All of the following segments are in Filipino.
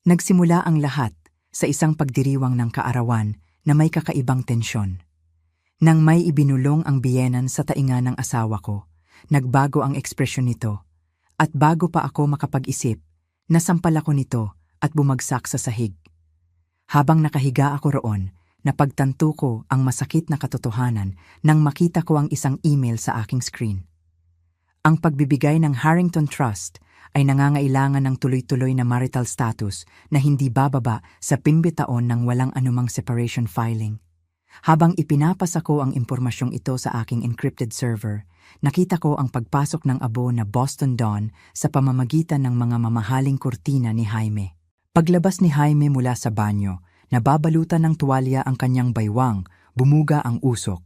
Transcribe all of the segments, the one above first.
Nagsimula ang lahat sa isang pagdiriwang ng kaarawan na may kakaibang tensyon. Nang may ibinulong ang biyenan sa tainga ng asawa ko, nagbago ang ekspresyon nito, at bago pa ako makapag-isip, nasampal ako nito at bumagsak sa sahig. Habang nakahiga ako roon, napagtanto ko ang masakit na katotohanan nang makita ko ang isang email sa aking screen. Ang pagbibigay ng Harrington Trust ay nangangailangan ng tuloy-tuloy na marital status na hindi bababa sa 20 taon ng walang anumang separation filing. Habang ipinapasa ko ang impormasyong ito sa aking encrypted server, nakita ko ang pagpasok ng abo na Boston Dawn sa pamamagitan ng mga mamahaling kurtina ni Jaime. Paglabas ni Jaime mula sa banyo, nababalutan ng tuwalya ang kanyang baywang, bumuga ang usok.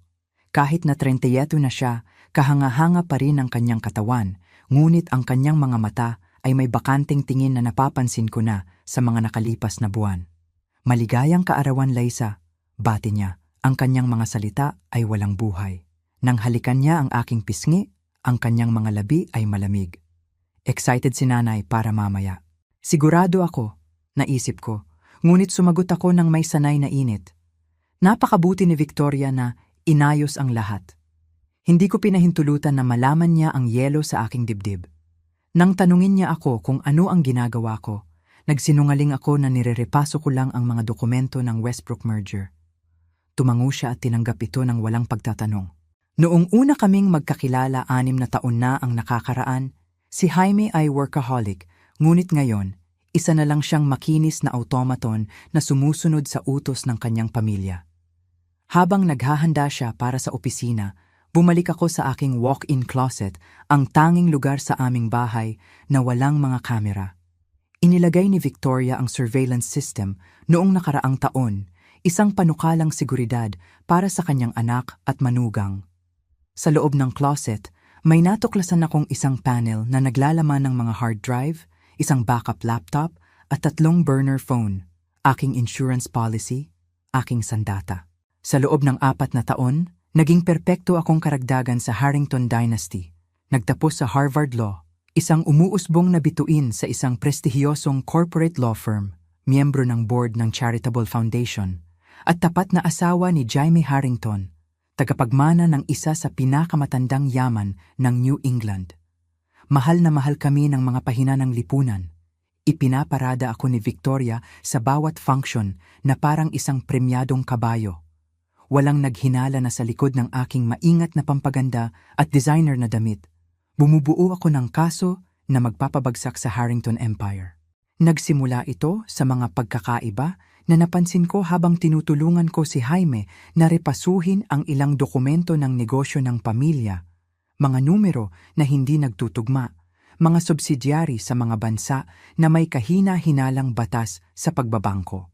Kahit na 38 na siya, kahanga-hanga pa rin ang kanyang katawan, ngunit ang kanyang mga mata ay may bakanting tingin na napapansin ko na sa mga nakalipas na buwan. Maligayang kaarawan, Liza, bati niya. Ang kanyang mga salita ay walang buhay. Nang halikan niya ang aking pisngi, ang kanyang mga labi ay malamig. Excited si nanay para mamaya. Sigurado ako, naisip ko, ngunit sumagot ako ng may sanay na init. Napakabuti ni Victoria na inayos ang lahat. Hindi ko pinahintulutan na malaman niya ang yelo sa aking dibdib. Nang tanungin niya ako kung ano ang ginagawa ko, nagsinungaling ako na nirerepaso ko lang ang mga dokumento ng Westbrook merger. Tumango siya at tinanggap ito ng walang pagtatanong. Noong una kaming magkakilala 6 na taon na ang nakakaraan, si Jaime ay workaholic, ngunit ngayon, isa na lang siyang makinis na automaton na sumusunod sa utos ng kanyang pamilya. Habang naghahanda siya para sa opisina, bumalik ako sa aking walk-in closet, ang tanging lugar sa aming bahay na walang mga kamera. Inilagay ni Victoria ang surveillance system noong nakaraang taon, isang panukalang seguridad para sa kanyang anak at manugang. Sa loob ng closet, may natuklasan akong isang panel na naglalaman ng mga hard drive, isang backup laptop at 3 burner phone, aking insurance policy, aking sandata. Sa loob ng 4 na taon, naging perpekto akong karagdagan sa Harrington Dynasty. Nagtapos sa Harvard Law, isang umuusbong na bituin sa isang prestihiyosong corporate law firm, miyembro ng board ng charitable foundation, at tapat na asawa ni Jaime Harrington, tagapagmana ng isa sa pinakamatandang yaman ng New England. Mahal na mahal kami ng mga pahina ng lipunan. Ipinaparada ako ni Victoria sa bawat function na parang isang premyadong kabayo. Walang naghinala na sa likod ng aking maingat na pampaganda at designer na damit. Bumubuo ako ng kaso na magpapabagsak sa Harrington Empire. Nagsimula ito sa mga pagkakaiba na napansin ko habang tinutulungan ko si Jaime na repasuhin ang ilang dokumento ng negosyo ng pamilya, mga numero na hindi nagtutugma, mga subsidiary sa mga bansa na may kahina-hinalang batas sa pagbabangko.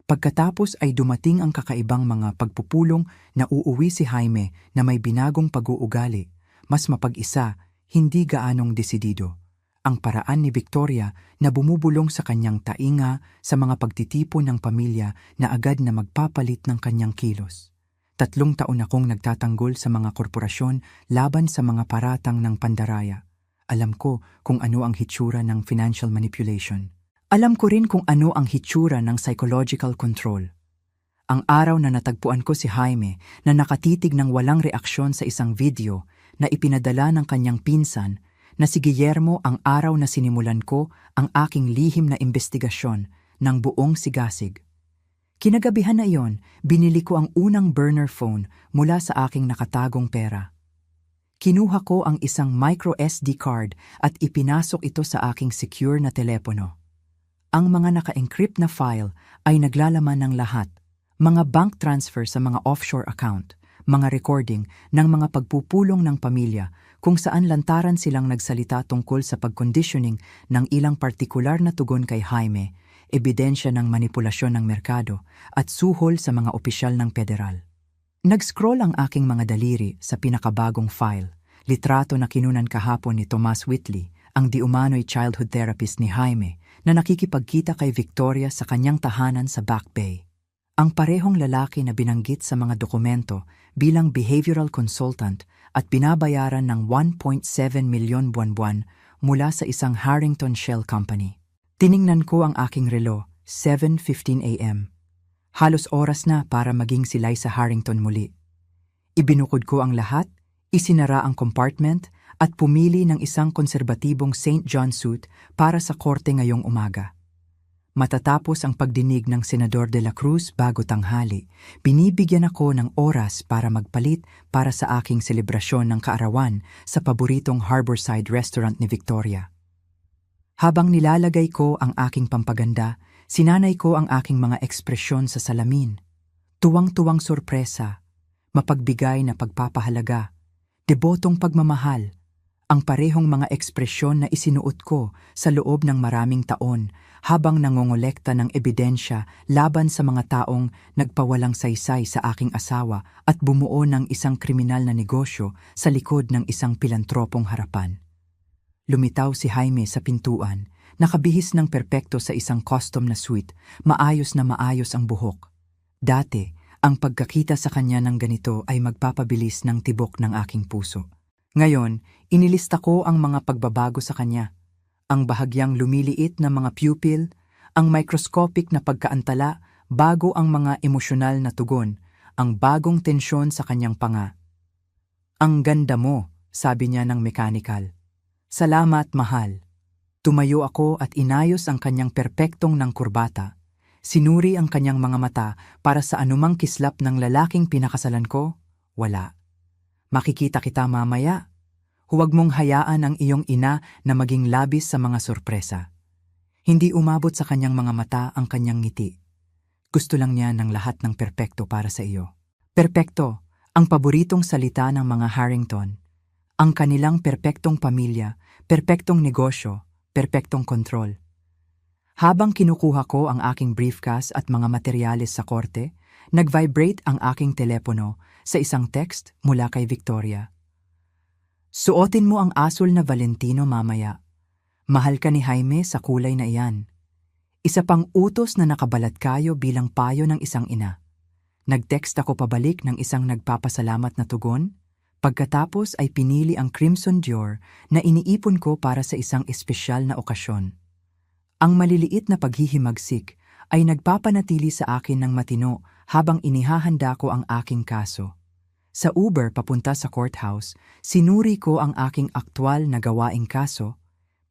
Pagkatapos ay dumating ang kakaibang mga pagpupulong na uuwi si Jaime na may binagong pag-uugali, mas mapag-isa, hindi gaanong desidido. Ang paraan ni Victoria na bumubulong sa kanyang tainga sa mga pagtitipon ng pamilya na agad na magpapalit ng kanyang kilos. 3 taon akong nagtatanggol sa mga korporasyon laban sa mga paratang ng pandaraya. Alam ko kung ano ang hitsura ng financial manipulation. Alam ko rin kung ano ang hitsura ng psychological control. Ang araw na natagpuan ko si Jaime na nakatitig ng walang reaksyon sa isang video na ipinadala ng kanyang pinsan na si Guillermo, ang araw na sinimulan ko ang aking lihim na investigasyon ng buong sigasig. Kinagabihan na iyon, binili ko ang unang burner phone mula sa aking nakatagong pera. Kinuha ko ang isang micro SD card at ipinasok ito sa aking secure na telepono. Ang mga naka-encrypt na file ay naglalaman ng lahat, mga bank transfer sa mga offshore account, mga recording ng mga pagpupulong ng pamilya kung saan lantaran silang nagsalita tungkol sa pag-conditioning ng ilang partikular na tugon kay Jaime, ebidensya ng manipulasyon ng merkado at suhol sa mga opisyal ng federal. Nag-scroll ang aking mga daliri sa pinakabagong file, litrato na kinunan kahapon ni Thomas Whitley, ang di-umano'y childhood therapist ni Jaime, na nakikipagkita kay Victoria sa kanyang tahanan sa Back Bay. Ang parehong lalaki na binanggit sa mga dokumento bilang behavioral consultant at binabayaran ng 1.7 milyon buwan-buwan mula sa isang Harrington Shell Company. Tiningnan ko ang aking relo, 7:15 a.m. Halos oras na para maging si Liza Harrington muli. Ibinukod ko ang lahat, isinara ang compartment at pumili ng isang konserbatibong St. John suit para sa korte ngayong umaga. Matatapos ang pagdinig ng Senador de la Cruz bago tanghali, binibigyan ako ng oras para magpalit para sa aking selebrasyon ng kaarawan sa paboritong Harborside Restaurant ni Victoria. Habang nilalagay ko ang aking pampaganda, sinanay ko ang aking mga ekspresyon sa salamin. Tuwang-tuwang sorpresa, mapagbigay na pagpapahalaga, debotong pagmamahal, ang parehong mga ekspresyon na isinuot ko sa loob ng maraming taon habang nangongolekta ng ebidensya laban sa mga taong nagpawalang saysay sa aking asawa at bumuo ng isang kriminal na negosyo sa likod ng isang pilantropong harapan. Lumitaw si Jaime sa pintuan, nakabihis ng perpekto sa isang custom na suite, maayos na maayos ang buhok. Dati, ang pagkakita sa kanya ng ganito ay magpapabilis ng tibok ng aking puso. Ngayon, inilista ko ang mga pagbabago sa kanya. Ang bahagyang lumiliit na mga pupil, ang microscopic na pagkaantala bago ang mga emosyonal na tugon, ang bagong tensyon sa kanyang panga. "Ang ganda mo," sabi niya ng mechanical. "Salamat, mahal." Tumayo ako at inayos ang kanyang perpektong ng kurbata. Sinuri ang kanyang mga mata para sa anumang kislap ng lalaking pinakasalan ko. Wala. "Makikita kita mamaya. Huwag mong hayaan ang iyong ina na maging labis sa mga sorpresa." Hindi umabot sa kanyang mga mata ang kanyang ngiti. Gusto lang niya ng lahat ng perpekto para sa iyo. Perpekto, ang paboritong salita ng mga Harrington. Ang kanilang perpektong pamilya, perpektong negosyo, perpektong kontrol. Habang kinukuha ko ang aking briefcase at mga materyales sa korte, nag-vibrate ang aking telepono sa isang text mula kay Victoria. "Suotin mo ang asul na Valentino mamaya. Mahal ka ni Jaime sa kulay na iyan." Isa pang utos na nakabalat kayo bilang payo ng isang ina. Nag-text ako pabalik ng isang nagpapasalamat na tugon. Pagkatapos ay pinili ang Crimson Dior na iniipon ko para sa isang espesyal na okasyon. Ang maliliit na paghihimagsik ay nagpapanatili sa akin ng matino habang inihahanda ko ang aking kaso. Sa Uber papunta sa courthouse, sinuri ko ang aking aktwal na gawaing kaso,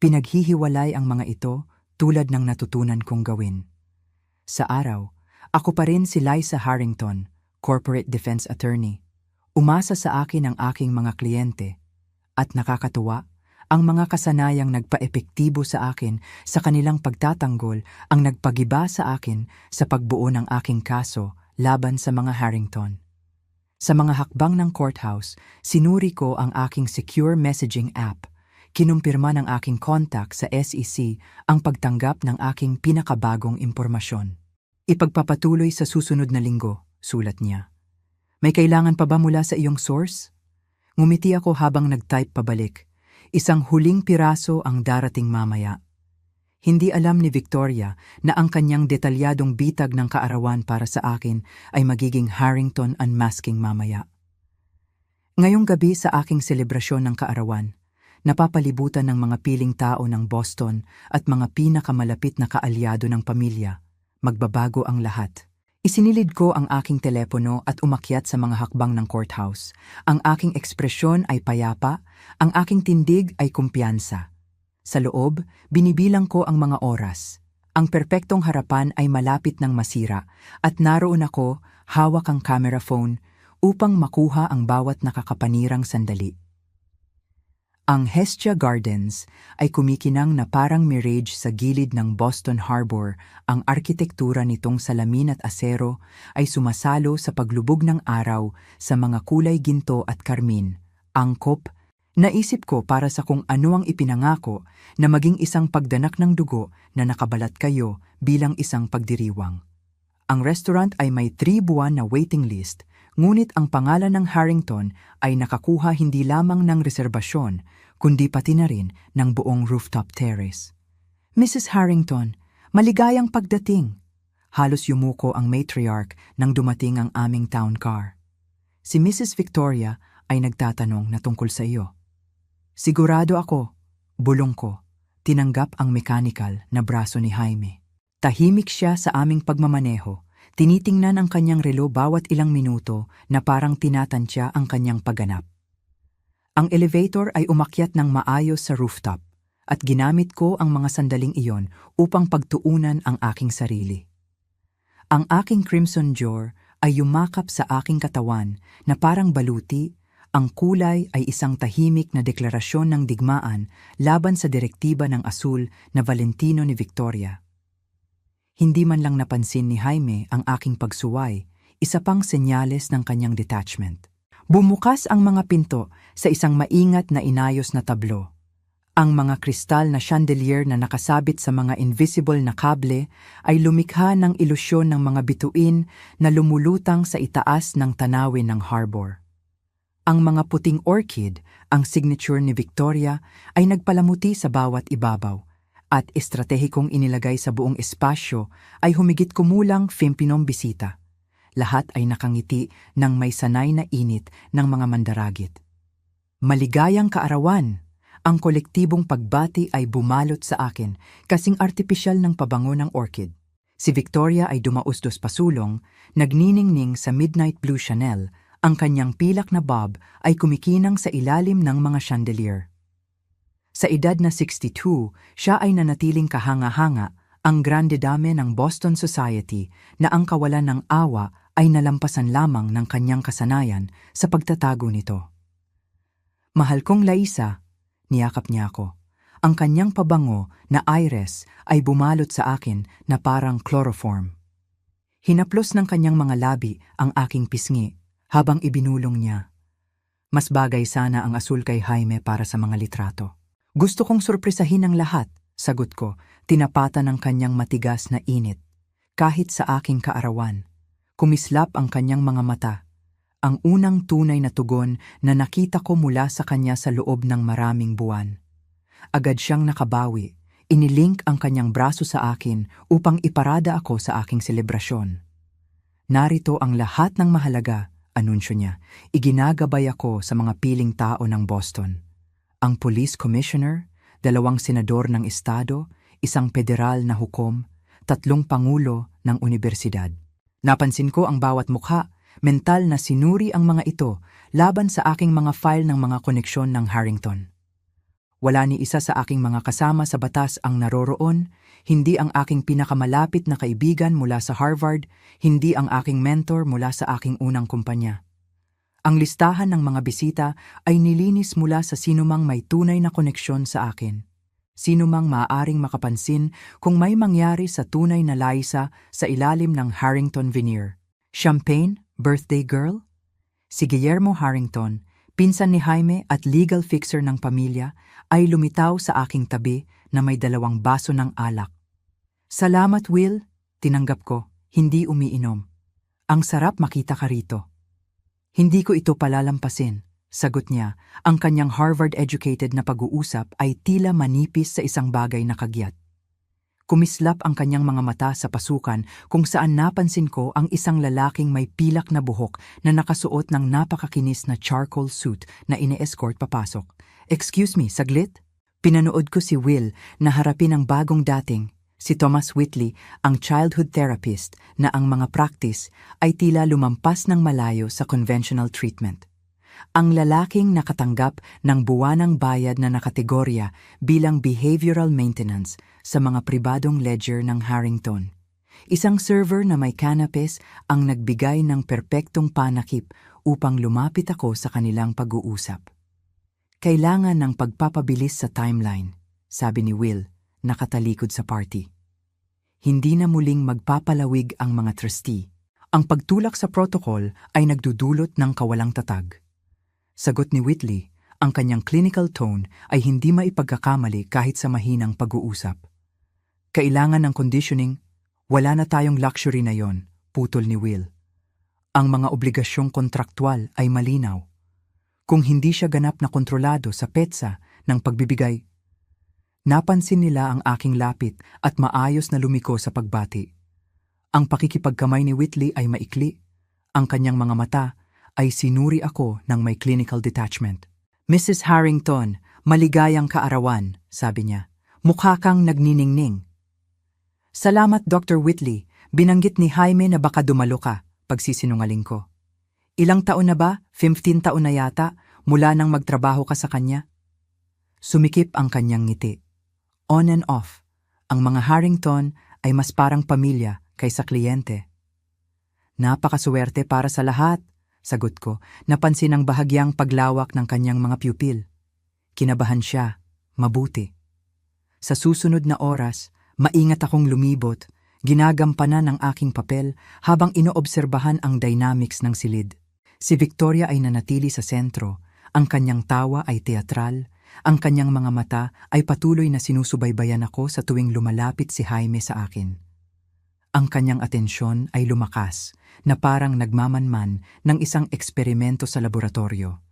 pinaghihiwalay ang mga ito tulad ng natutunan kong gawin. Sa araw, ako pa rin si Liza Harrington, Corporate Defense Attorney. Umasa sa akin ang aking mga kliyente, at nakakatuwa, ang mga kasanayang nagpaepektibo sa akin sa kanilang pagtatanggol ang nagpagiba sa akin sa pagbuo ng aking kaso laban sa mga Harrington. Sa mga hakbang ng courthouse, sinuri ko ang aking secure messaging app. Kinumpirma ng aking contact sa SEC ang pagtanggap ng aking pinakabagong impormasyon. "Ipagpapatuloy sa susunod na linggo," sulat niya. "May kailangan pa ba mula sa iyong source?" Ngumiti ako habang nag-type pabalik. Isang huling piraso ang darating mamaya. Hindi alam ni Victoria na ang kanyang detalyadong bitag ng kaarawan para sa akin ay magiging Harrington unmasking mamaya. Ngayong gabi sa aking selebrasyon ng kaarawan, napapalibutan ng mga piling tao ng Boston at mga pinakamalapit na kaalyado ng pamilya. Magbabago ang lahat. Isinilid ko ang aking telepono at umakyat sa mga hakbang ng courthouse. Ang aking ekspresyon ay payapa, ang aking tindig ay kumpiyansa. Sa loob, binibilang ko ang mga oras. Ang perpektong harapan ay malapit ng masira at naroon ako, hawak ang camera phone, upang makuha ang bawat nakakapanirang sandali. Ang Hestia Gardens ay kumikinang na parang mirage sa gilid ng Boston Harbor. Ang arkitektura nitong salamin at asero ay sumasalo sa paglubog ng araw sa mga kulay ginto at karmin. Angkop, naisip ko para sa kung ano ang ipinangako na maging isang pagdanak ng dugo na nakabalat kayo bilang isang pagdiriwang. Ang restaurant ay may 3 buwan na waiting list, ngunit ang pangalan ng Harrington ay nakakuha hindi lamang ng reserbasyon, kundi pati na rin ng buong rooftop terrace. "Mrs. Harrington, maligayang pagdating." Halos yumuko ang matriarch nang dumating ang aming town car. Si Mrs. Victoria ay nagtatanong na tungkol sa iyo. "Sigurado ako," bulong ko. Tinanggap ang mechanical na braso ni Jaime. Tahimik siya sa aming pagmamaneho. Tinitingnan ang kanyang relo bawat ilang minuto na parang tinatansya ang kanyang pagganap. Ang elevator ay umakyat ng maayos sa rooftop at ginamit ko ang mga sandaling iyon upang pagtuunan ang aking sarili. Ang aking crimson Dior ay yumakap sa aking katawan na parang baluti. Ang kulay ay isang tahimik na deklarasyon ng digmaan laban sa direktiba ng asul na Valentino ni Victoria. Hindi man lang napansin ni Jaime ang aking pagsuway, isa pang senyales ng kanyang detachment. Bumukas ang mga pinto sa isang maingat na inayos na tablo. Ang mga kristal na chandelier na nakasabit sa mga invisible na kable ay lumikha ng ilusyon ng mga bituin na lumulutang sa itaas ng tanawin ng harbor. Ang mga puting orchid, ang signature ni Victoria, ay nagpalamuti sa bawat ibabaw at estratehikong inilagay sa buong espasyo ay humigit kumulang 50 bisita. Lahat ay nakangiti ng may sanay na init ng mga mandaragit. Maligayang kaarawan! Ang kolektibong pagbati ay bumalot sa akin kasing artipisyal ng pabango ng orchid. Si Victoria ay dumausdos pasulong, nagniningning sa midnight blue Chanel. Ang kanyang pilak na bob ay kumikinang sa ilalim ng mga chandelier. Sa edad na 62, siya ay nanatiling kahanga-hanga, ang grande dame ng Boston Society na ang kawalan ng awa ay nalampasan lamang ng kanyang kasanayan sa pagtatago nito. Mahal kong Laisa, niyakap niya ako. Ang kanyang pabango na iris ay bumalot sa akin na parang chloroform. Hinaplos ng kanyang mga labi ang aking pisngi habang ibinulong niya. Mas bagay sana ang asul kay Jaime para sa mga litrato. Gusto kong surpresahin ang lahat, sagot ko, tinapatan ng kanyang matigas na init. Kahit sa aking kaarawan, kumislap ang kanyang mga mata. Ang unang tunay na tugon na nakita ko mula sa kanya sa loob ng maraming buwan. Agad siyang nakabawi, inilink ang kanyang braso sa akin upang iparada ako sa aking selebrasyon. Narito ang lahat ng mahalaga, anunsyo niya. Iginagabay ako sa mga piling tao ng Boston. Ang police commissioner, 2 senador ng estado, 1 federal na hukom, 3 pangulo ng universidad. Napansin ko ang bawat mukha, mental na sinuri ang mga ito laban sa aking mga file ng mga koneksyon ng Harrington. Wala ni isa sa aking mga kasama sa batas ang naroroon, hindi ang aking pinakamalapit na kaibigan mula sa Harvard, hindi ang aking mentor mula sa aking unang kumpanya. Ang listahan ng mga bisita ay nilinis mula sa sinumang may tunay na koneksyon sa akin. Sinumang maaaring makapansin kung may mangyari sa tunay na Laisa sa ilalim ng Harrington veneer. Champagne, birthday girl? Si Guillermo Harrington, pinsan ni Jaime at legal fixer ng pamilya, ay lumitaw sa aking tabi na may 2 baso ng alak. Salamat, Will, tinanggap ko, hindi umiinom. Ang sarap makita ka rito. Hindi ko ito palalampasin, sagot niya. Ang kanyang Harvard-educated na pag-uusap ay tila manipis sa isang bagay na kagyat. Kumislap ang kanyang mga mata sa pasukan kung saan napansin ko ang isang lalaking may pilak na buhok na nakasuot ng napakakinis na charcoal suit na ine-escort papasok. Excuse me, saglit? Pinanood ko si Will na harapin ang bagong dating, si Thomas Whitley, ang childhood therapist na ang mga practice ay tila lumampas ng malayo sa conventional treatment. Ang lalaking nakatanggap ng buwanang bayad na nakategorya bilang behavioral maintenance sa mga pribadong ledger ng Harrington. Isang server na may canapes ang nagbigay ng perpektong panakip upang lumapit ako sa kanilang pag-uusap. Kailangan ng pagpapabilis sa timeline, sabi ni Will, nakatalikod sa party. Hindi na muling magpapalawig ang mga trustee. Ang pagtulak sa protocol ay nagdudulot ng kawalang tatag. Sagot ni Whitley, ang kanyang clinical tone ay hindi maipagkakamali kahit sa mahinang pag-uusap. Kailangan ng conditioning, wala na tayong luxury na yon, putol ni Will. Ang mga obligasyong kontraktwal ay malinaw. Kung hindi siya ganap na kontrolado sa petsa ng pagbibigay, napansin nila ang aking lapit at maayos na lumiko sa pagbati. Ang pakikipagkamay ni Whitley ay maikli. Ang kanyang mga mata ay sinuri ako ng may clinical detachment. Mrs. Harrington, maligayang kaarawan, sabi niya. Mukha kang nagniningning. Salamat Dr. Whitley, binanggit ni Jaime na baka dumalo ka, pagsisinungaling ko. Ilang taon na ba? 15 taon na yata, mula nang magtrabaho ka sa kanya? Sumikip ang kanyang ngiti. On and off, ang mga Harrington ay mas parang pamilya kaysa kliyente. Napakaswerte para sa lahat, sagot ko, napansin ang bahagyang paglawak ng kanyang mga pupil. Kinabahan siya, mabuti. Sa susunod na oras, maingat akong lumibot, ginagampanan ang aking papel habang inoobserbahan ang dynamics ng silid. Si Victoria ay nanatili sa sentro, ang kanyang tawa ay teatral, ang kanyang mga mata ay patuloy na sinusubaybayan ako sa tuwing lumalapit si Jaime sa akin. Ang kanyang atensyon ay lumakas, na parang nagmamanman ng isang eksperimento sa laboratorio.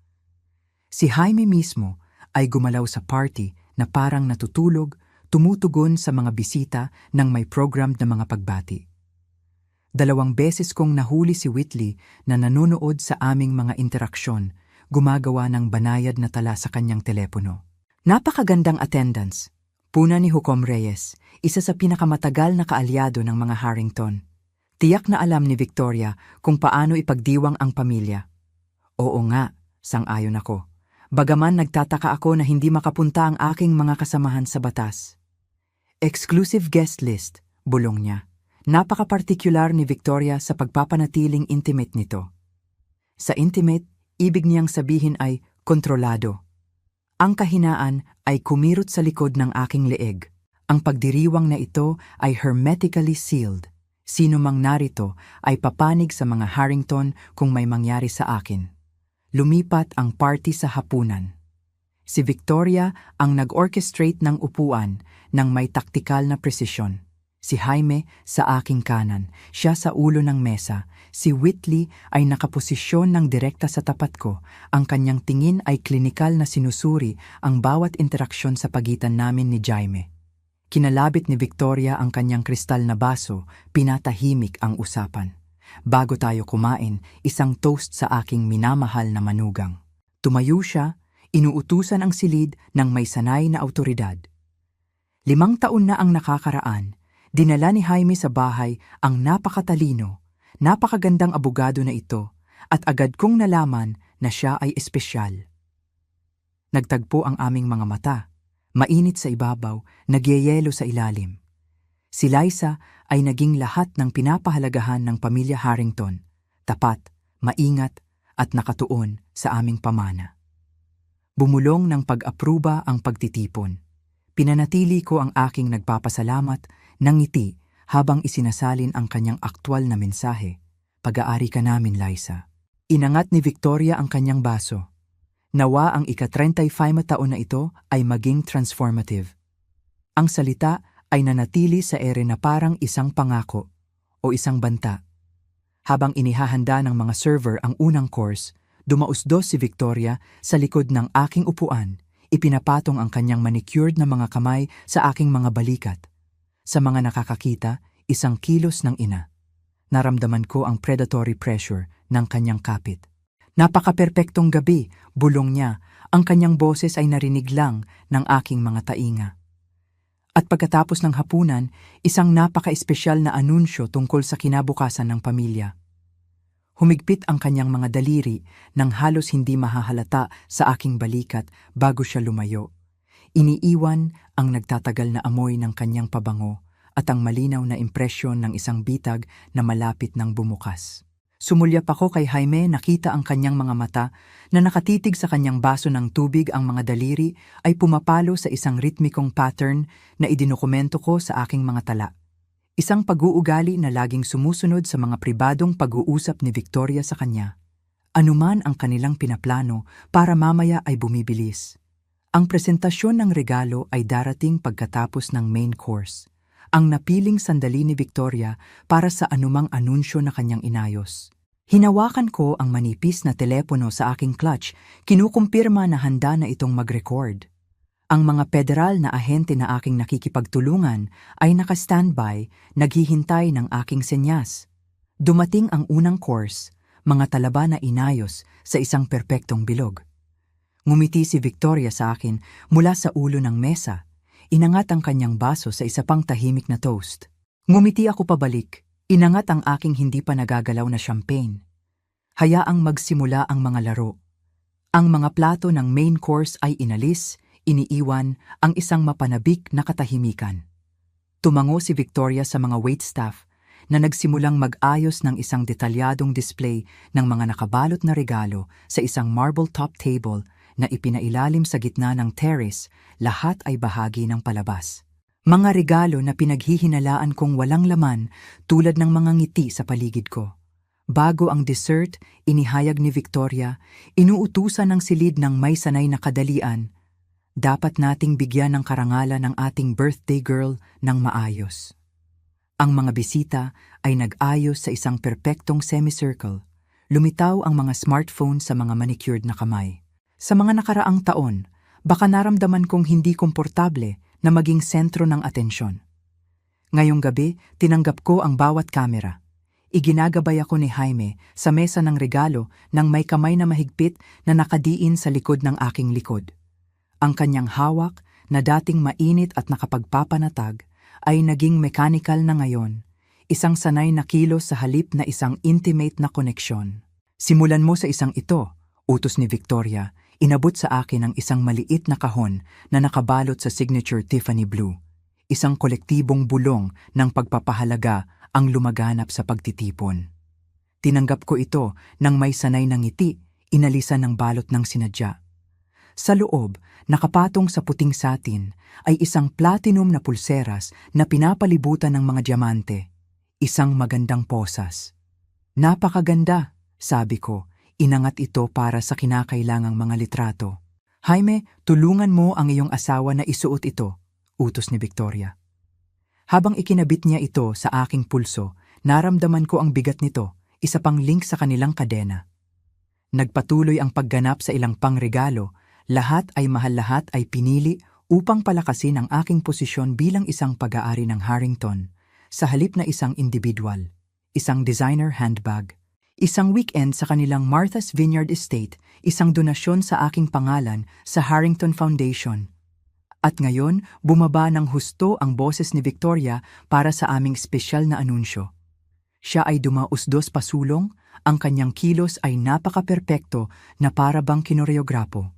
Si Jaime mismo ay gumalaw sa party na parang natutulog, tumutugon sa mga bisita ng may programmed na mga pagbati. 2 beses kong nahuli si Whitley na nanonood sa aming mga interaksyon, gumagawa ng banayad na tala sa kanyang telepono. Napakagandang attendance. Puna ni Hukom Reyes, isa sa pinakamatagal na kaalyado ng mga Harrington. Tiyak na alam ni Victoria kung paano ipagdiwang ang pamilya. Oo nga, sang-ayon ako. Bagaman nagtataka ako na hindi makapunta ang aking mga kasamahan sa batas. Exclusive guest list, bulong niya. Napaka-partikular ni Victoria sa pagpapanatiling intimate nito. Sa intimate, ibig niyang sabihin ay kontrolado. Ang kahinaan ay kumirot sa likod ng aking leeg. Ang pagdiriwang na ito ay hermetically sealed. Sino mang narito ay papanig sa mga Harrington kung may mangyari sa akin. Lumipat ang party sa hapunan. Si Victoria ang nag-orchestrate ng upuan ng may taktikal na presisyon. Si Jaime sa aking kanan, siya sa ulo ng mesa. Si Whitley ay nakaposisyon ng direkta sa tapat ko. Ang kanyang tingin ay klinikal na sinusuri ang bawat interaksyon sa pagitan namin ni Jaime. Kinalabit ni Victoria ang kanyang kristal na baso, pinatahimik ang usapan. Bago tayo kumain, isang toast sa aking minamahal na manugang. Tumayo siya, inuutusan ang silid ng may sanay na awtoridad. 5 taon na ang nakakaraan. Dinala ni Jaime sa bahay ang napakatalino, napakagandang abogado na ito at agad kong nalaman na siya ay espesyal. Nagtagpo ang aming mga mata, mainit sa ibabaw, nagyeyelo sa ilalim. Si Liza ay naging lahat ng pinapahalagahan ng pamilya Harrington, tapat, maingat at nakatuon sa aming pamana. Bumulong ng pag-apruba ang pagtitipon. Pinanatili ko ang aking nagpapasalamat ng ngiti habang isinasalin ang kanyang aktwal na mensahe. Pag-aari ka namin, Liza. Inangat ni Victoria ang kanyang baso. Nawa ang ika-35 taon na ito ay maging transformative. Ang salita ay nanatili sa ere na parang isang pangako o isang banta. Habang inihahanda ng mga server ang unang course, dumausdos si Victoria sa likod ng aking upuan. Ipinapatong ang kanyang manicured na mga kamay sa aking mga balikat. Sa mga nakakakita, 1 kilos ng ina. Naramdaman ko ang predatory pressure ng kanyang kapit. Napaka-perpektong gabi, bulong niya. Ang kanyang boses ay narinig lang ng aking mga tainga. At pagkatapos ng hapunan, isang napaka-espesyal na anunsyo tungkol sa kinabukasan ng pamilya. Humigpit ang kanyang mga daliri nang halos hindi mahahalata sa aking balikat bago siya lumayo. Iniiwan ang nagtatagal na amoy ng kanyang pabango at ang malinaw na impresyon ng isang bitag na malapit ng bumukas. Sumulyap ako kay Jaime, nakita ang kanyang mga mata na nakatitig sa kanyang baso ng tubig. Ang mga daliri ay pumapalo sa isang ritmikong pattern na idinokumento ko sa aking mga tala. Isang pag-uugali na laging sumusunod sa mga pribadong pag-uusap ni Victoria sa kanya. Anuman ang kanilang pinaplano para mamaya ay bumibilis. Ang presentasyon ng regalo ay darating pagkatapos ng main course. Ang napiling sandali ni Victoria para sa anumang anunsyo na kanyang inayos. Hinawakan ko ang manipis na telepono sa aking clutch, kinukumpirma na handa na itong mag-record. Ang mga federal na ahente na aking nakikipagtulungan ay naka-standby, naghihintay ng aking senyas. Dumating ang unang course, mga talaba na inayos sa isang perpektong bilog. Ngumiti si Victoria sa akin mula sa ulo ng mesa. Inangat ang kanyang baso sa isa pang tahimik na toast. Ngumiti ako pabalik. Inangat ang aking hindi pa nagagalaw na champagne. Hayaang magsimula ang mga laro. Ang mga plato ng main course ay inalis, iniiwan ang isang mapanabik na katahimikan. Tumango si Victoria sa mga waitstaff na nagsimulang mag-ayos ng isang detalyadong display ng mga nakabalot na regalo sa isang marble top table na ipinailalim sa gitna ng terrace, lahat ay bahagi ng palabas. Mga regalo na pinaghihinalaan kong walang laman tulad ng mga ngiti sa paligid ko. Bago ang dessert, inihayag ni Victoria, inuutusan ng silid ng may sanay na kadalian. Dapat nating bigyan ng karangalan ng ating birthday girl ng maayos. Ang mga bisita ay nag-ayos sa isang perpektong semicircle. Lumitaw ang mga smartphone sa mga manicured na kamay. Sa mga nakaraang taon, baka naramdaman kong hindi komportable na maging sentro ng atensyon. Ngayong gabi, tinanggap ko ang bawat kamera. Iginagabay ako ni Jaime sa mesa ng regalo ng may kamay na mahigpit na nakadiin sa likod ng aking likod. Ang kanyang hawak na dating mainit at nakapagpapanatag ay naging mechanical na ngayon, isang sanay na kilos sa halip na isang intimate na koneksyon. Simulan mo sa isang ito, utos ni Victoria, inabot sa akin ang isang maliit na kahon na nakabalot sa signature Tiffany Blue. Isang kolektibong bulong ng pagpapahalaga ang lumaganap sa pagtitipon. Tinanggap ko ito nang may sanay na ngiti, inalisan ng balot ng sinadya. Sa loob, nakapatong sa puting satin, ay isang platinum na pulseras na pinapalibutan ng mga diamante. Isang magandang posas. Napakaganda, sabi ko, inangat ito para sa kinakailangang mga litrato. Jaime, tulungan mo ang iyong asawa na isuot ito, utos ni Victoria. Habang ikinabit niya ito sa aking pulso, naramdaman ko ang bigat nito, isa pang link sa kanilang kadena. Nagpatuloy ang pagganap sa ilang pangregalo. Lahat ay pinili upang palakasin ang aking posisyon bilang isang pag-aari ng Harrington, sa halip na isang individual, isang designer handbag, isang weekend sa kanilang Martha's Vineyard Estate, isang donasyon sa aking pangalan sa Harrington Foundation. At ngayon, bumaba ng husto ang boses ni Victoria para sa aming espesyal na anunsyo. Siya ay dumausdos pasulong, ang kanyang kilos ay napaka-perpekto na para bang kinoreograpo.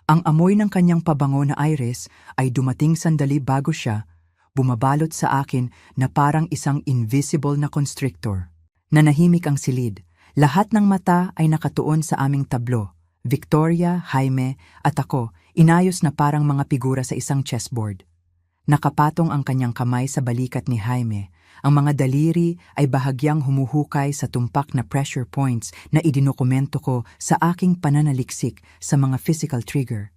Ang amoy ng kanyang pabango na iris ay dumating sandali bago siya, bumabalot sa akin na parang isang invisible na constrictor. Nanahimik ang silid. Lahat ng mata ay nakatuon sa aming tablo. Victoria, Jaime, at ako, inayos na parang mga figura sa isang chessboard. Nakapatong ang kanyang kamay sa balikat ni Jaime. Ang mga daliri ay bahagyang humuhukay sa tumpak na pressure points na idinokumento ko sa aking pananaliksik sa mga physical trigger.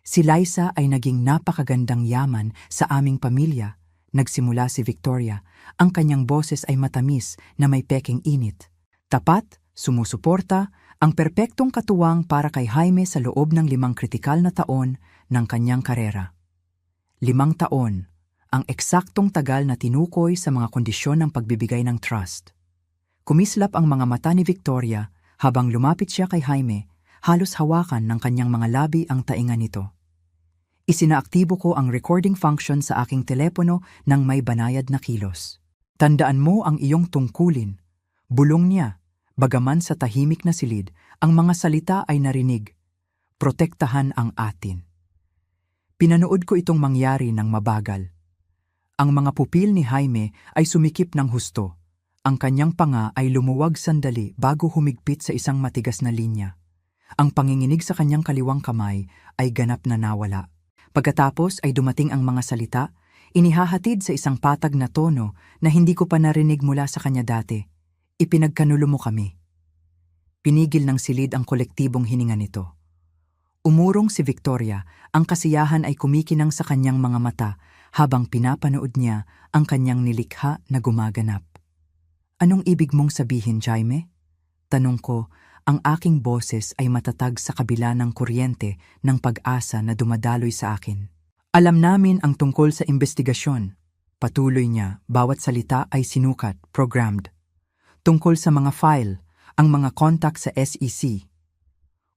Si Liza ay naging napakagandang yaman sa aming pamilya. Nagsimula si Victoria. Ang kanyang boses ay matamis na may peking init. Tapat, sumusuporta, ang perpektong katuwang para kay Jaime sa loob ng 5 kritikal na taon ng kanyang karera. 5 taon. Ang eksaktong tagal na tinukoy sa mga kondisyon ng pagbibigay ng trust. Kumislap ang mga mata ni Victoria habang lumapit siya kay Jaime, halos hawakan ng kanyang mga labi ang tainga nito. Isinaaktibo ko ang recording function sa aking telepono ng may banayad na kilos. Tandaan mo ang iyong tungkulin. Bulong niya, bagaman sa tahimik na silid, ang mga salita ay narinig. Protektahan ang atin. Pinanood ko itong mangyari ng mabagal. Ang mga pupil ni Jaime ay sumikip ng husto. Ang kanyang panga ay lumuwag sandali bago humigpit sa isang matigas na linya. Ang panginginig sa kanyang kaliwang kamay ay ganap na nawala. Pagkatapos ay dumating ang mga salita, inihahatid sa isang patag na tono na hindi ko pa narinig mula sa kanya dati. Ipinagkanulo mo kami. Pinigil ng silid ang kolektibong hininga nito. Umurong si Victoria, ang kasiyahan ay kumikinang sa kanyang mga mata habang pinapanood niya ang kanyang nilikha na gumaganap. Anong ibig mong sabihin, Jaime? Tanong ko, ang aking boses ay matatag sa kabila ng kuryente ng pag-asa na dumadaloy sa akin. Alam namin ang tungkol sa investigasyon. Patuloy niya, bawat salita ay sinukat, programmed. Tungkol sa mga file, ang mga contact sa SEC.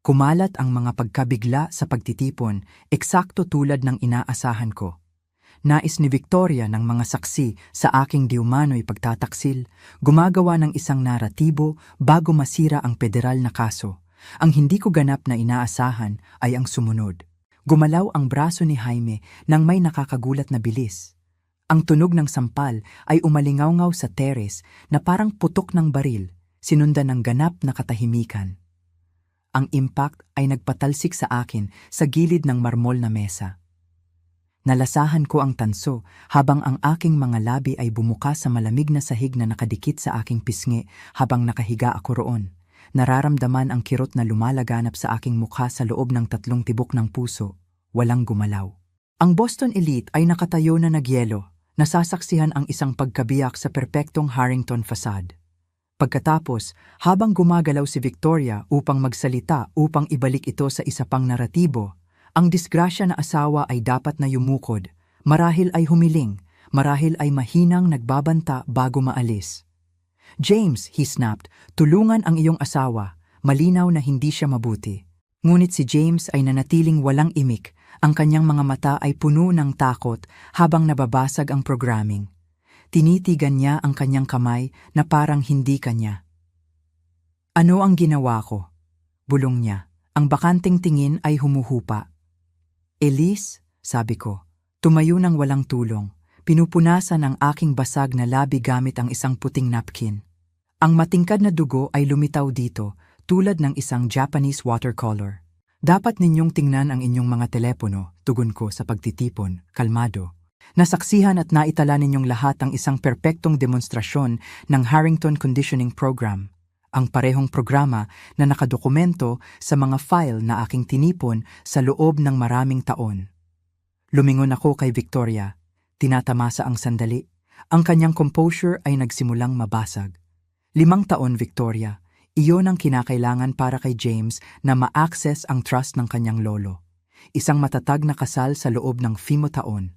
Kumalat ang mga pagkabigla sa pagtitipon, eksakto tulad ng inaasahan ko. Nais ni Victoria ng mga saksi sa aking diumano'y pagtataksil, gumagawa ng isang naratibo bago masira ang federal na kaso. Ang hindi ko ganap na inaasahan ay ang sumunod. Gumalaw ang braso ni Jaime nang may nakakagulat na bilis. Ang tunog ng sampal ay umalingaw-ngaw sa teres na parang putok ng baril, sinundan ng ganap na katahimikan. Ang impact ay nagpatalsik sa akin sa gilid ng marmol na mesa. Nalasahan ko ang tanso habang ang aking mga labi ay bumuka sa malamig na sahig na nakadikit sa aking pisngi habang nakahiga ako roon. Nararamdaman ang kirot na lumalaganap sa aking mukha sa loob ng 3 tibok ng puso, walang gumalaw. Ang Boston Elite ay nakatayo na nagyelo, nasasaksihan ang isang pagkabiyak sa perpektong Harrington facade. Pagkatapos, habang gumagalaw si Victoria upang magsalita upang ibalik ito sa isa pang naratibo, ang disgrasya na asawa ay dapat na yumukod, marahil ay humiling, marahil ay mahinang nagbabanta bago maalis. James, he snapped, tulungan ang iyong asawa, malinaw na hindi siya mabuti. Ngunit si James ay nanatiling walang imik, ang kanyang mga mata ay puno ng takot habang nababasag ang programming. Tinitigan niya ang kanyang kamay na parang hindi kanya. Ano ang ginawa ko? Bulong niya. Ang bakanting tingin ay humuhupa. Elise, sabi ko, tumayo ng walang tulong. Pinupunasan ang aking basag na labi gamit ang isang puting napkin. Ang matingkad na dugo ay lumitaw dito, tulad ng isang Japanese watercolor. Dapat ninyong tingnan ang inyong mga telepono, tugon ko sa pagtitipon, kalmado. Nasaksihan at naitala ninyong lahat ang isang perpektong demonstrasyon ng Harrington Conditioning Program. Ang parehong programa na nakadokumento sa mga file na aking tinipon sa loob ng maraming taon. Lumingon ako kay Victoria. Tinatamasa ang sandali. Ang kanyang composure ay nagsimulang mabasag. 5 taon, Victoria. Iyon ang kinakailangan para kay James na ma-access ang trust ng kanyang lolo. Isang matatag na kasal sa loob ng 5 taon.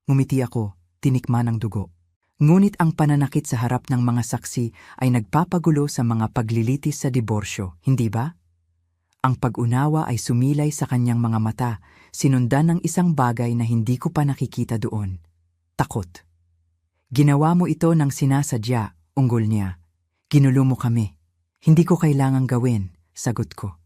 Ngumiti ako, tinikman ng dugo. Ngunit ang pananakit sa harap ng mga saksi ay nagpapagulo sa mga paglilitis sa diborsyo, hindi ba? Ang pag-unawa ay sumilay sa kanyang mga mata, sinundan ng isang bagay na hindi ko pa nakikita doon. Takot. Ginawa mo ito ng sinasadya, unggol niya. Ginulo mo kami. Hindi ko kailangang gawin, sagot ko.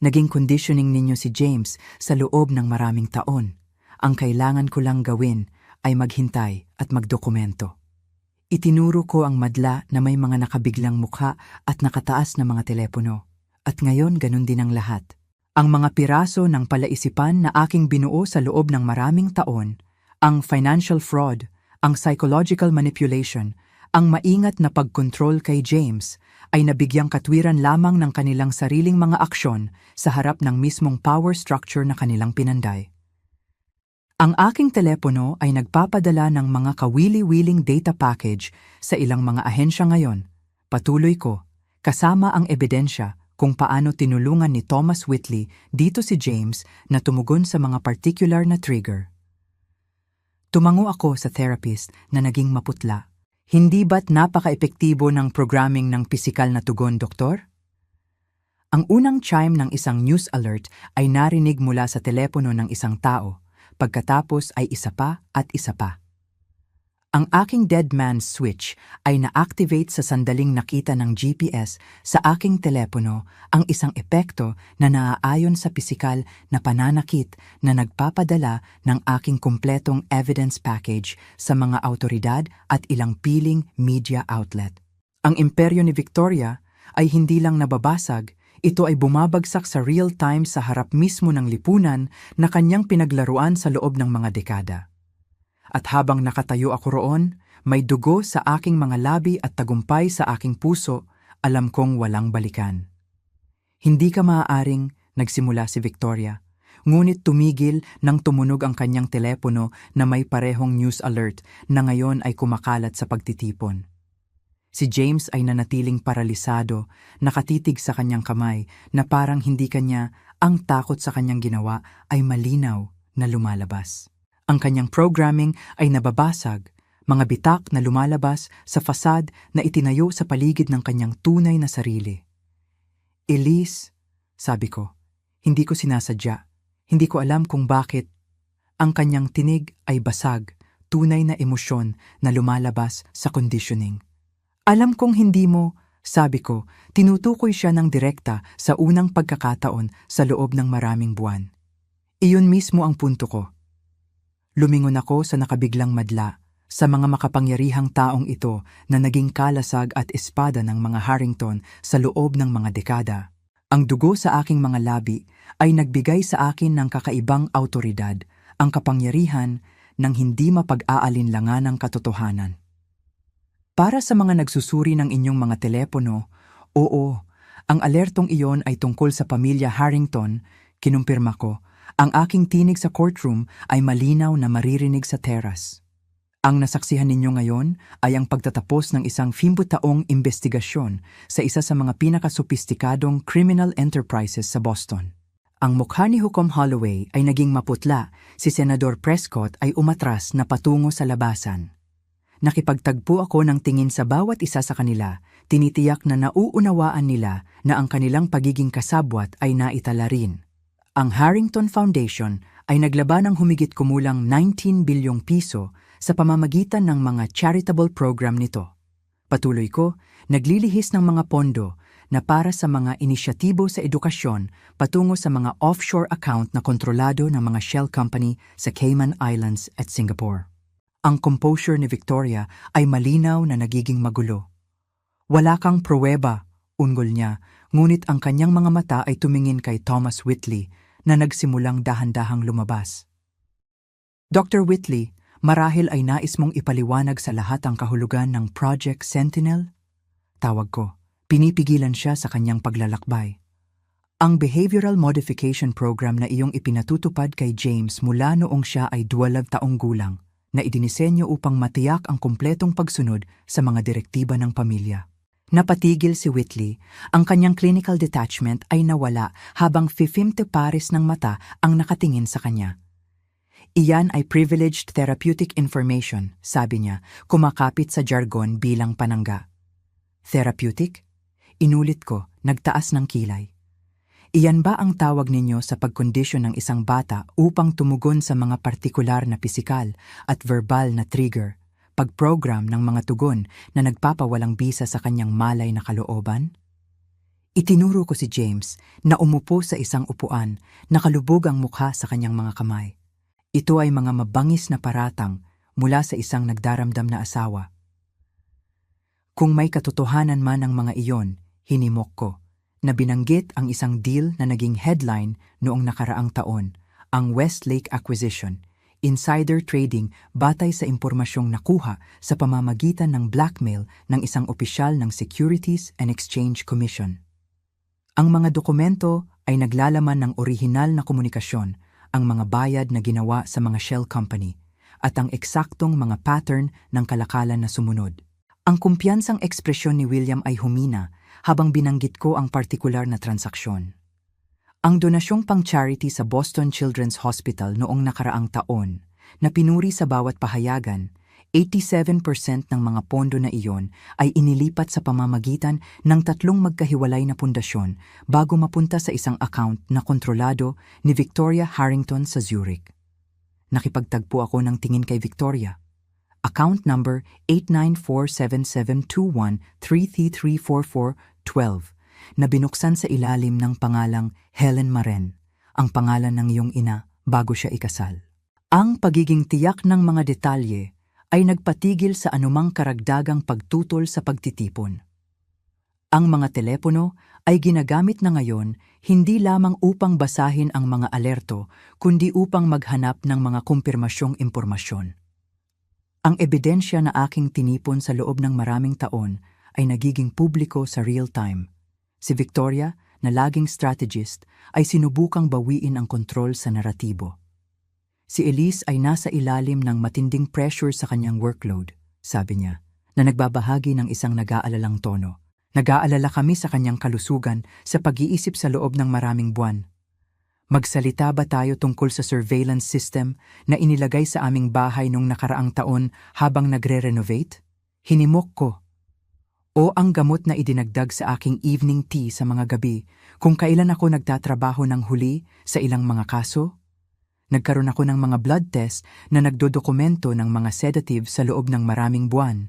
Naging conditioning ninyo si James sa loob ng maraming taon. Ang kailangan ko lang gawin ay maghintay at magdokumento. Itinuro ko ang madla na may mga nakabiglang mukha at nakataas na mga telepono. At ngayon ganun din ang lahat. Ang mga piraso ng palaisipan na aking binuo sa loob ng maraming taon, ang financial fraud, ang psychological manipulation, ang maingat na pagkontrol kay James, ay nabigyang katwiran lamang ng kanilang sariling mga aksyon sa harap ng mismong power structure na kanilang pinanday. Ang aking telepono ay nagpapadala ng mga kawili-wiling data package sa ilang mga ahensya ngayon. Patuloy ko, kasama ang ebidensya kung paano tinulungan ni Thomas Whitley dito si James na tumugon sa mga particular na trigger. Tumango ako sa therapist na naging maputla. Hindi ba't napaka-epektibo ng programming ng pisikal na tugon, doktor? Ang unang chime ng isang news alert ay narinig mula sa telepono ng isang tao. Pagkatapos ay isa pa at isa pa. Ang aking dead man's switch ay na-activate sa sandaling nakita ng GPS sa aking telepono ang isang epekto na naaayon sa pisikal na pananakit na nagpapadala ng aking kumpletong evidence package sa mga awtoridad at ilang piling media outlet. Ang imperyo ni Victoria ay hindi lang nababasag, ito ay bumabagsak sa real time sa harap mismo ng lipunan na kanyang pinaglaruan sa loob ng mga dekada. At habang nakatayo ako roon, may dugo sa aking mga labi at tagumpay sa aking puso, alam kong walang balikan. Hindi ka maaaring, nagsimula si Victoria, ngunit tumigil nang tumunog ang kanyang telepono na may parehong news alert na ngayon ay kumakalat sa pagtitipon. Si James ay nanatiling paralisado, nakatitig sa kanyang kamay na parang hindi kanya ang takot sa kanyang ginawa ay malinaw na lumalabas. Ang kanyang programming ay nababasag, mga bitak na lumalabas sa fasad na itinayo sa paligid ng kanyang tunay na sarili. Elise, sabi ko, Hindi ko sinasadya. Hindi ko alam kung bakit. Ang kanyang tinig ay basag, tunay na emosyon na lumalabas sa conditioning. Alam kong hindi mo, sabi ko, tinutukoy siya ng direkta sa unang pagkakataon sa loob ng maraming buwan. Iyon mismo ang punto ko. Lumingon ako sa nakabiglang madla, sa mga makapangyarihang taong ito na naging kalasag at espada ng mga Harrington sa loob ng mga dekada. Ang dugo sa aking mga labi ay nagbigay sa akin ng kakaibang awtoridad, ang kapangyarihan ng hindi mapag-aalinlangan ng katotohanan. Para sa mga nagsusuri ng inyong mga telepono, oo, ang alertong iyon ay tungkol sa pamilya Harrington, kinumpirma ko. Ang aking tinig sa courtroom ay malinaw na maririnig sa teras. Ang nasaksihan ninyo ngayon ay ang pagtatapos ng isang 50 taong investigasyon sa isa sa mga pinakasopistikadong criminal enterprises sa Boston. Ang mukha ni Hukom Holloway ay naging maputla, si Senador Prescott ay umatras na patungo sa labasan. Nakipagtagpo ako ng tingin sa bawat isa sa kanila, tinitiyak na nauunawaan nila na ang kanilang pagiging kasabwat ay naitala rin. Ang Harrington Foundation ay naglaba ng humigit kumulang 19 bilyong piso sa pamamagitan ng mga charitable program nito. Patuloy ko, naglilihis ng mga pondo na para sa mga inisyatibo sa edukasyon patungo sa mga offshore account na kontrolado ng mga shell company sa Cayman Islands at Singapore. Ang composure ni Victoria ay malinaw na nagiging magulo. Wala kang pruweba, ungol niya, ngunit ang kanyang mga mata ay tumingin kay Thomas Whitley na nagsimulang dahan-dahang lumabas. Dr. Whitley, marahil ay nais mong ipaliwanag sa lahat ang kahulugan ng Project Sentinel? Tawag ko. Pinipigilan siya sa kanyang paglalakbay. Ang behavioral modification program na iyong ipinatutupad kay James mula noong siya ay 12 taong gulang na idinisenyo upang matiyak ang kumpletong pagsunod sa mga direktiba ng pamilya. Napatigil si Whitley, ang kanyang clinical detachment ay nawala habang 50 pares ng mata ang nakatingin sa kanya. Iyan ay privileged therapeutic information, sabi niya, kumakapit sa jargon bilang panangga. Therapeutic? Inulit ko, nagtaas ng kilay. Iyan ba ang tawag ninyo sa pagkondisyon ng isang bata upang tumugon sa mga partikular na pisikal at verbal na trigger, pag-program ng mga tugon na nagpapawalang bisa sa kanyang malay na kalooban? Itinuro ko si James na umupo sa isang upuan, nakalubog ang mukha sa kanyang mga kamay. Ito ay mga mabangis na paratang mula sa isang nagdaramdam na asawa. Kung may katotohanan man ang mga iyon, hinimok ko, na binanggit ang isang deal na naging headline noong nakaraang taon, ang Westlake Acquisition, insider trading batay sa impormasyong nakuha sa pamamagitan ng blackmail ng isang opisyal ng Securities and Exchange Commission. Ang mga dokumento ay naglalaman ng orihinal na komunikasyon, ang mga bayad na ginawa sa mga shell company, at ang eksaktong mga pattern ng kalakalan na sumunod. Ang kumpiyansang ekspresyon ni William ay humina habang binanggit ko ang partikular na transaksyon. Ang donasyong pang-charity sa Boston Children's Hospital noong nakaraang taon, na pinuri sa bawat pahayagan, 87% ng mga pondo na iyon ay inilipat sa pamamagitan ng 3 magkahiwalay na pundasyon bago mapunta sa isang account na kontrolado ni Victoria Harrington sa Zurich. Nakipagtagpo ako ng tingin kay Victoria. Account number 894772133344412 na binuksan sa ilalim ng pangalang Helen Maren, ang pangalan ng iyong ina bago siya ikasal. Ang pagiging tiyak ng mga detalye ay nagpatigil sa anumang karagdagang pagtutol sa pagtitipon. Ang mga telepono ay ginagamit na ngayon hindi lamang upang basahin ang mga alerto kundi upang maghanap ng mga kumpirmasyong impormasyon. Ang ebidensya na aking tinipon sa loob ng maraming taon ay nagiging publiko sa real time. Si Victoria, na laging strategist, ay sinubukang bawiin ang kontrol sa naratibo. Si Elise ay nasa ilalim ng matinding pressure sa kanyang workload, sabi niya, na nagbabahagi ng isang nag-aalalang tono. Nag-aalala kami sa kanyang kalusugan sa pag-iisip sa loob ng maraming buwan. Magsalita ba tayo tungkol sa surveillance system na inilagay sa aming bahay nung nakaraang taon habang nagre-renovate? Hinimok ko. O ang gamot na idinagdag sa aking evening tea sa mga gabi kung kailan ako nagtatrabaho ng huli sa ilang mga kaso? Nagkaroon ako ng mga blood test na nagdodokumento ng mga sedative sa loob ng maraming buwan.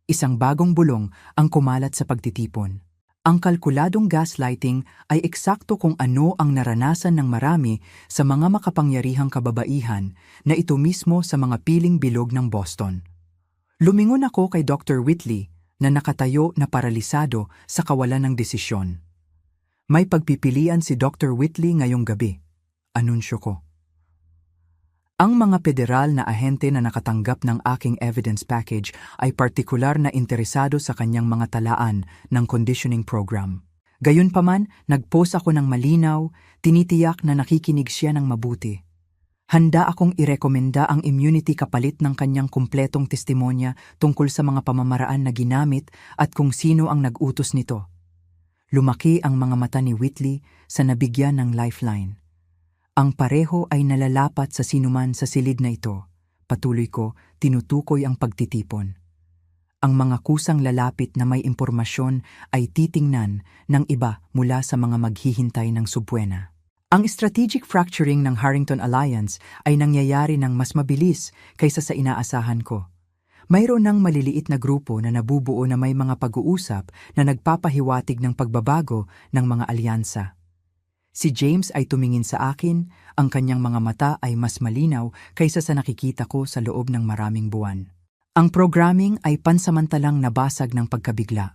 Isang bagong bulong ang kumalat sa pagtitipon. Ang kalkuladong gaslighting ay eksakto kung ano ang naranasan ng marami sa mga makapangyarihang kababaihan na ito mismo sa mga piling bilog ng Boston. Lumingon ako kay Dr. Whitley na nakatayo na paralisado sa kawalan ng desisyon. May pagpipilian si Dr. Whitley ngayong gabi. Anunsyo ko. Ang mga federal na ahente na nakatanggap ng aking evidence package ay partikular na interesado sa kanyang mga talaan ng conditioning program. Gayunpaman, nag-post ako ng malinaw, tinitiyak na nakikinig siya ng mabuti. Handa akong irekomenda ang immunity kapalit ng kanyang kumpletong testimonya tungkol sa mga pamamaraan na ginamit at kung sino ang nag-utos nito. Lumaki ang mga mata ni Whitley sa nabigyan ng lifeline. Ang pareho ay nalalapat sa sinuman sa silid na ito. Patuloy ko, tinutukoy ang pagtitipon. Ang mga kusang lalapit na may impormasyon ay titingnan ng iba mula sa mga maghihintay ng subwena. Ang strategic fracturing ng Harrington Alliance ay nangyayari ng mas mabilis kaysa sa inaasahan ko. Mayroon ng maliliit na grupo na nabubuo na may mga pag-uusap na nagpapahiwatig ng pagbabago ng mga alyansa. Si James ay tumingin sa akin, ang kanyang mga mata ay mas malinaw kaysa sa nakikita ko sa loob ng maraming buwan. Ang programming ay pansamantalang nabasag ng pagkabigla.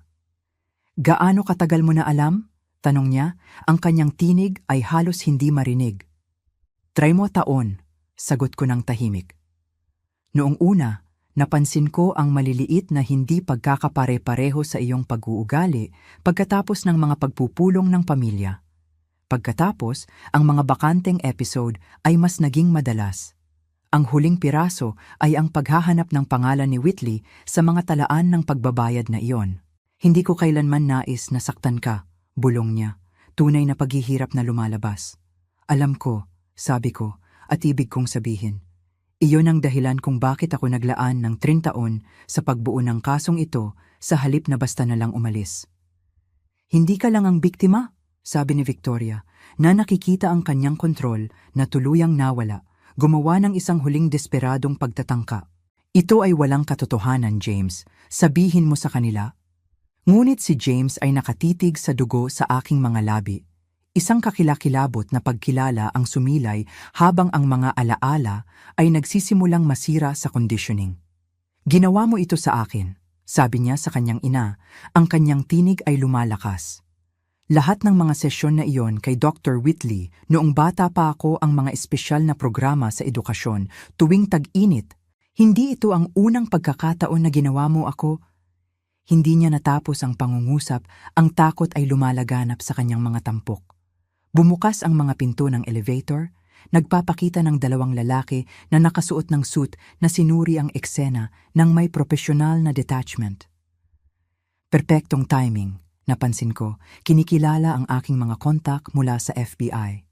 Gaano katagal mo na alam? Tanong niya, ang kanyang tinig ay halos hindi marinig. 3 taon, sagot ko ng tahimik. Noong una, napansin ko ang maliliit na hindi pagkakapare-pareho sa iyong pag-uugali pagkatapos ng mga pagpupulong ng pamilya. Pagkatapos, ang mga bakanteng episode ay mas naging madalas. Ang huling piraso ay ang paghahanap ng pangalan ni Whitley sa mga talaan ng pagbabayad na iyon. Hindi ko kailanman nais na saktan ka, bulong niya, tunay na paghihirap na lumalabas. Alam ko, sabi ko, at ibig kong sabihin. Iyon ang dahilan kung bakit ako naglaan ng 30 taon sa pagbuo ng kasong ito sa halip na basta na lang umalis. Hindi ka lang ang biktima, sabi ni Victoria, na nakikita ang kanyang kontrol na tuluyang nawala, gumawa ng isang huling desperadong pagtatangka. Ito ay walang katotohanan, James. Sabihin mo sa kanila. Ngunit si James ay nakatitig sa dugo sa aking mga labi. Isang kakilakilabot na pagkilala ang sumilay habang ang mga alaala ay nagsisimulang masira sa conditioning. Ginawa mo ito sa akin, sabi niya sa kanyang ina, ang kanyang tinig ay lumalakas. Lahat ng mga sesyon na iyon kay Dr. Whitley noong bata pa ako ang mga espesyal na programa sa edukasyon tuwing tag-init. Hindi ito ang unang pagkakataon na ginawa mo ako. Hindi niya natapos ang pangungusap, ang takot ay lumalaganap sa kanyang mga tampok. Bumukas ang mga pinto ng elevator, nagpapakita ng 2 lalaki na nakasuot ng suit na sinuri ang eksena ng may profesional na detachment. Perpektong timing. Napansin ko, kinikilala ang aking mga kontak mula sa FBI.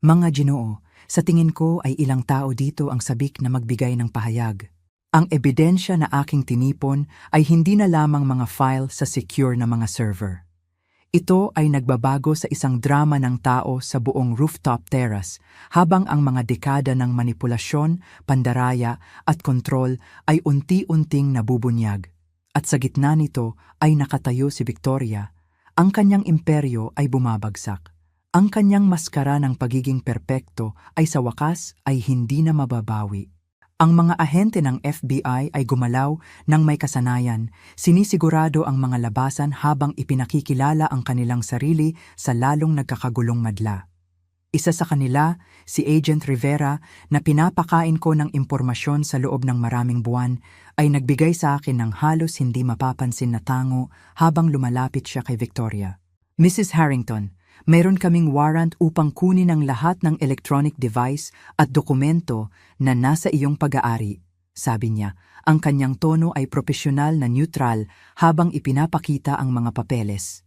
Mga Ginoo, sa tingin ko ay ilang tao dito ang sabik na magbigay ng pahayag. Ang ebidensya na aking tinipon ay hindi na lamang mga file sa secure na mga server. Ito ay nagbabago sa isang drama ng tao sa buong rooftop terrace habang ang mga dekada ng manipulasyon, pandaraya at kontrol ay unti-unting nabubunyag. At sa gitna nito ay nakatayo si Victoria. Ang kanyang imperyo ay bumabagsak. Ang kanyang maskara ng pagiging perpekto ay sa wakas ay hindi na mababawi. Ang mga ahente ng FBI ay gumalaw ng may kasanayan, sinisigurado ang mga labasan habang ipinakikilala ang kanilang sarili sa lalong nagkakagulong madla. Isa sa kanila, si Agent Rivera, na pinapakain ko ng impormasyon sa loob ng maraming buwan, ay nagbigay sa akin ng halos hindi mapapansin na tango habang lumalapit siya kay Victoria. Mrs. Harrington, mayroon kaming warrant upang kunin ang lahat ng electronic device at dokumento na nasa iyong pag-aari, sabi niya. Ang kanyang tono ay profesional na neutral habang ipinapakita ang mga papeles.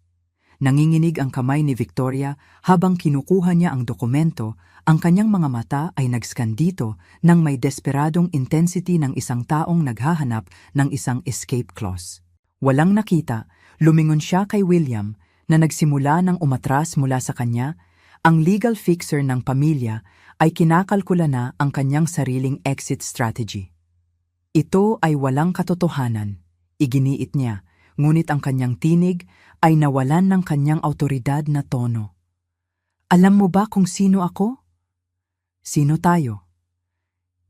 Nanginginig ang kamay ni Victoria habang kinukuha niya ang dokumento, ang kanyang mga mata ay nag-scan dito ng may desperadong intensity ng isang taong naghahanap ng isang escape clause. Walang nakita, lumingon siya kay William na nagsimula ng umatras mula sa kanya. Ang legal fixer ng pamilya ay kinakalkula na ang kanyang sariling exit strategy. Ito ay walang katotohanan, iginiit niya, ngunit ang kanyang tinig ay nawalan ng kanyang awtoridad na tono. Alam mo ba kung sino ako? Sino tayo?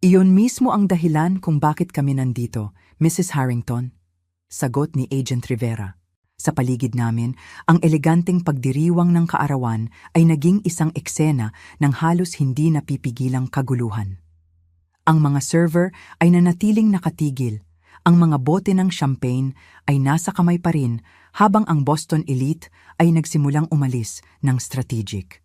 Iyon mismo ang dahilan kung bakit kami nandito, Mrs. Harrington. Sagot ni Agent Rivera. Sa paligid namin, ang eleganteng pagdiriwang ng kaarawan ay naging isang eksena ng halos hindi napipigilang kaguluhan. Ang mga server ay nanatiling nakatigil. Ang mga bote ng champagne ay nasa kamay pa rin habang ang Boston Elite ay nagsimulang umalis ng strategic.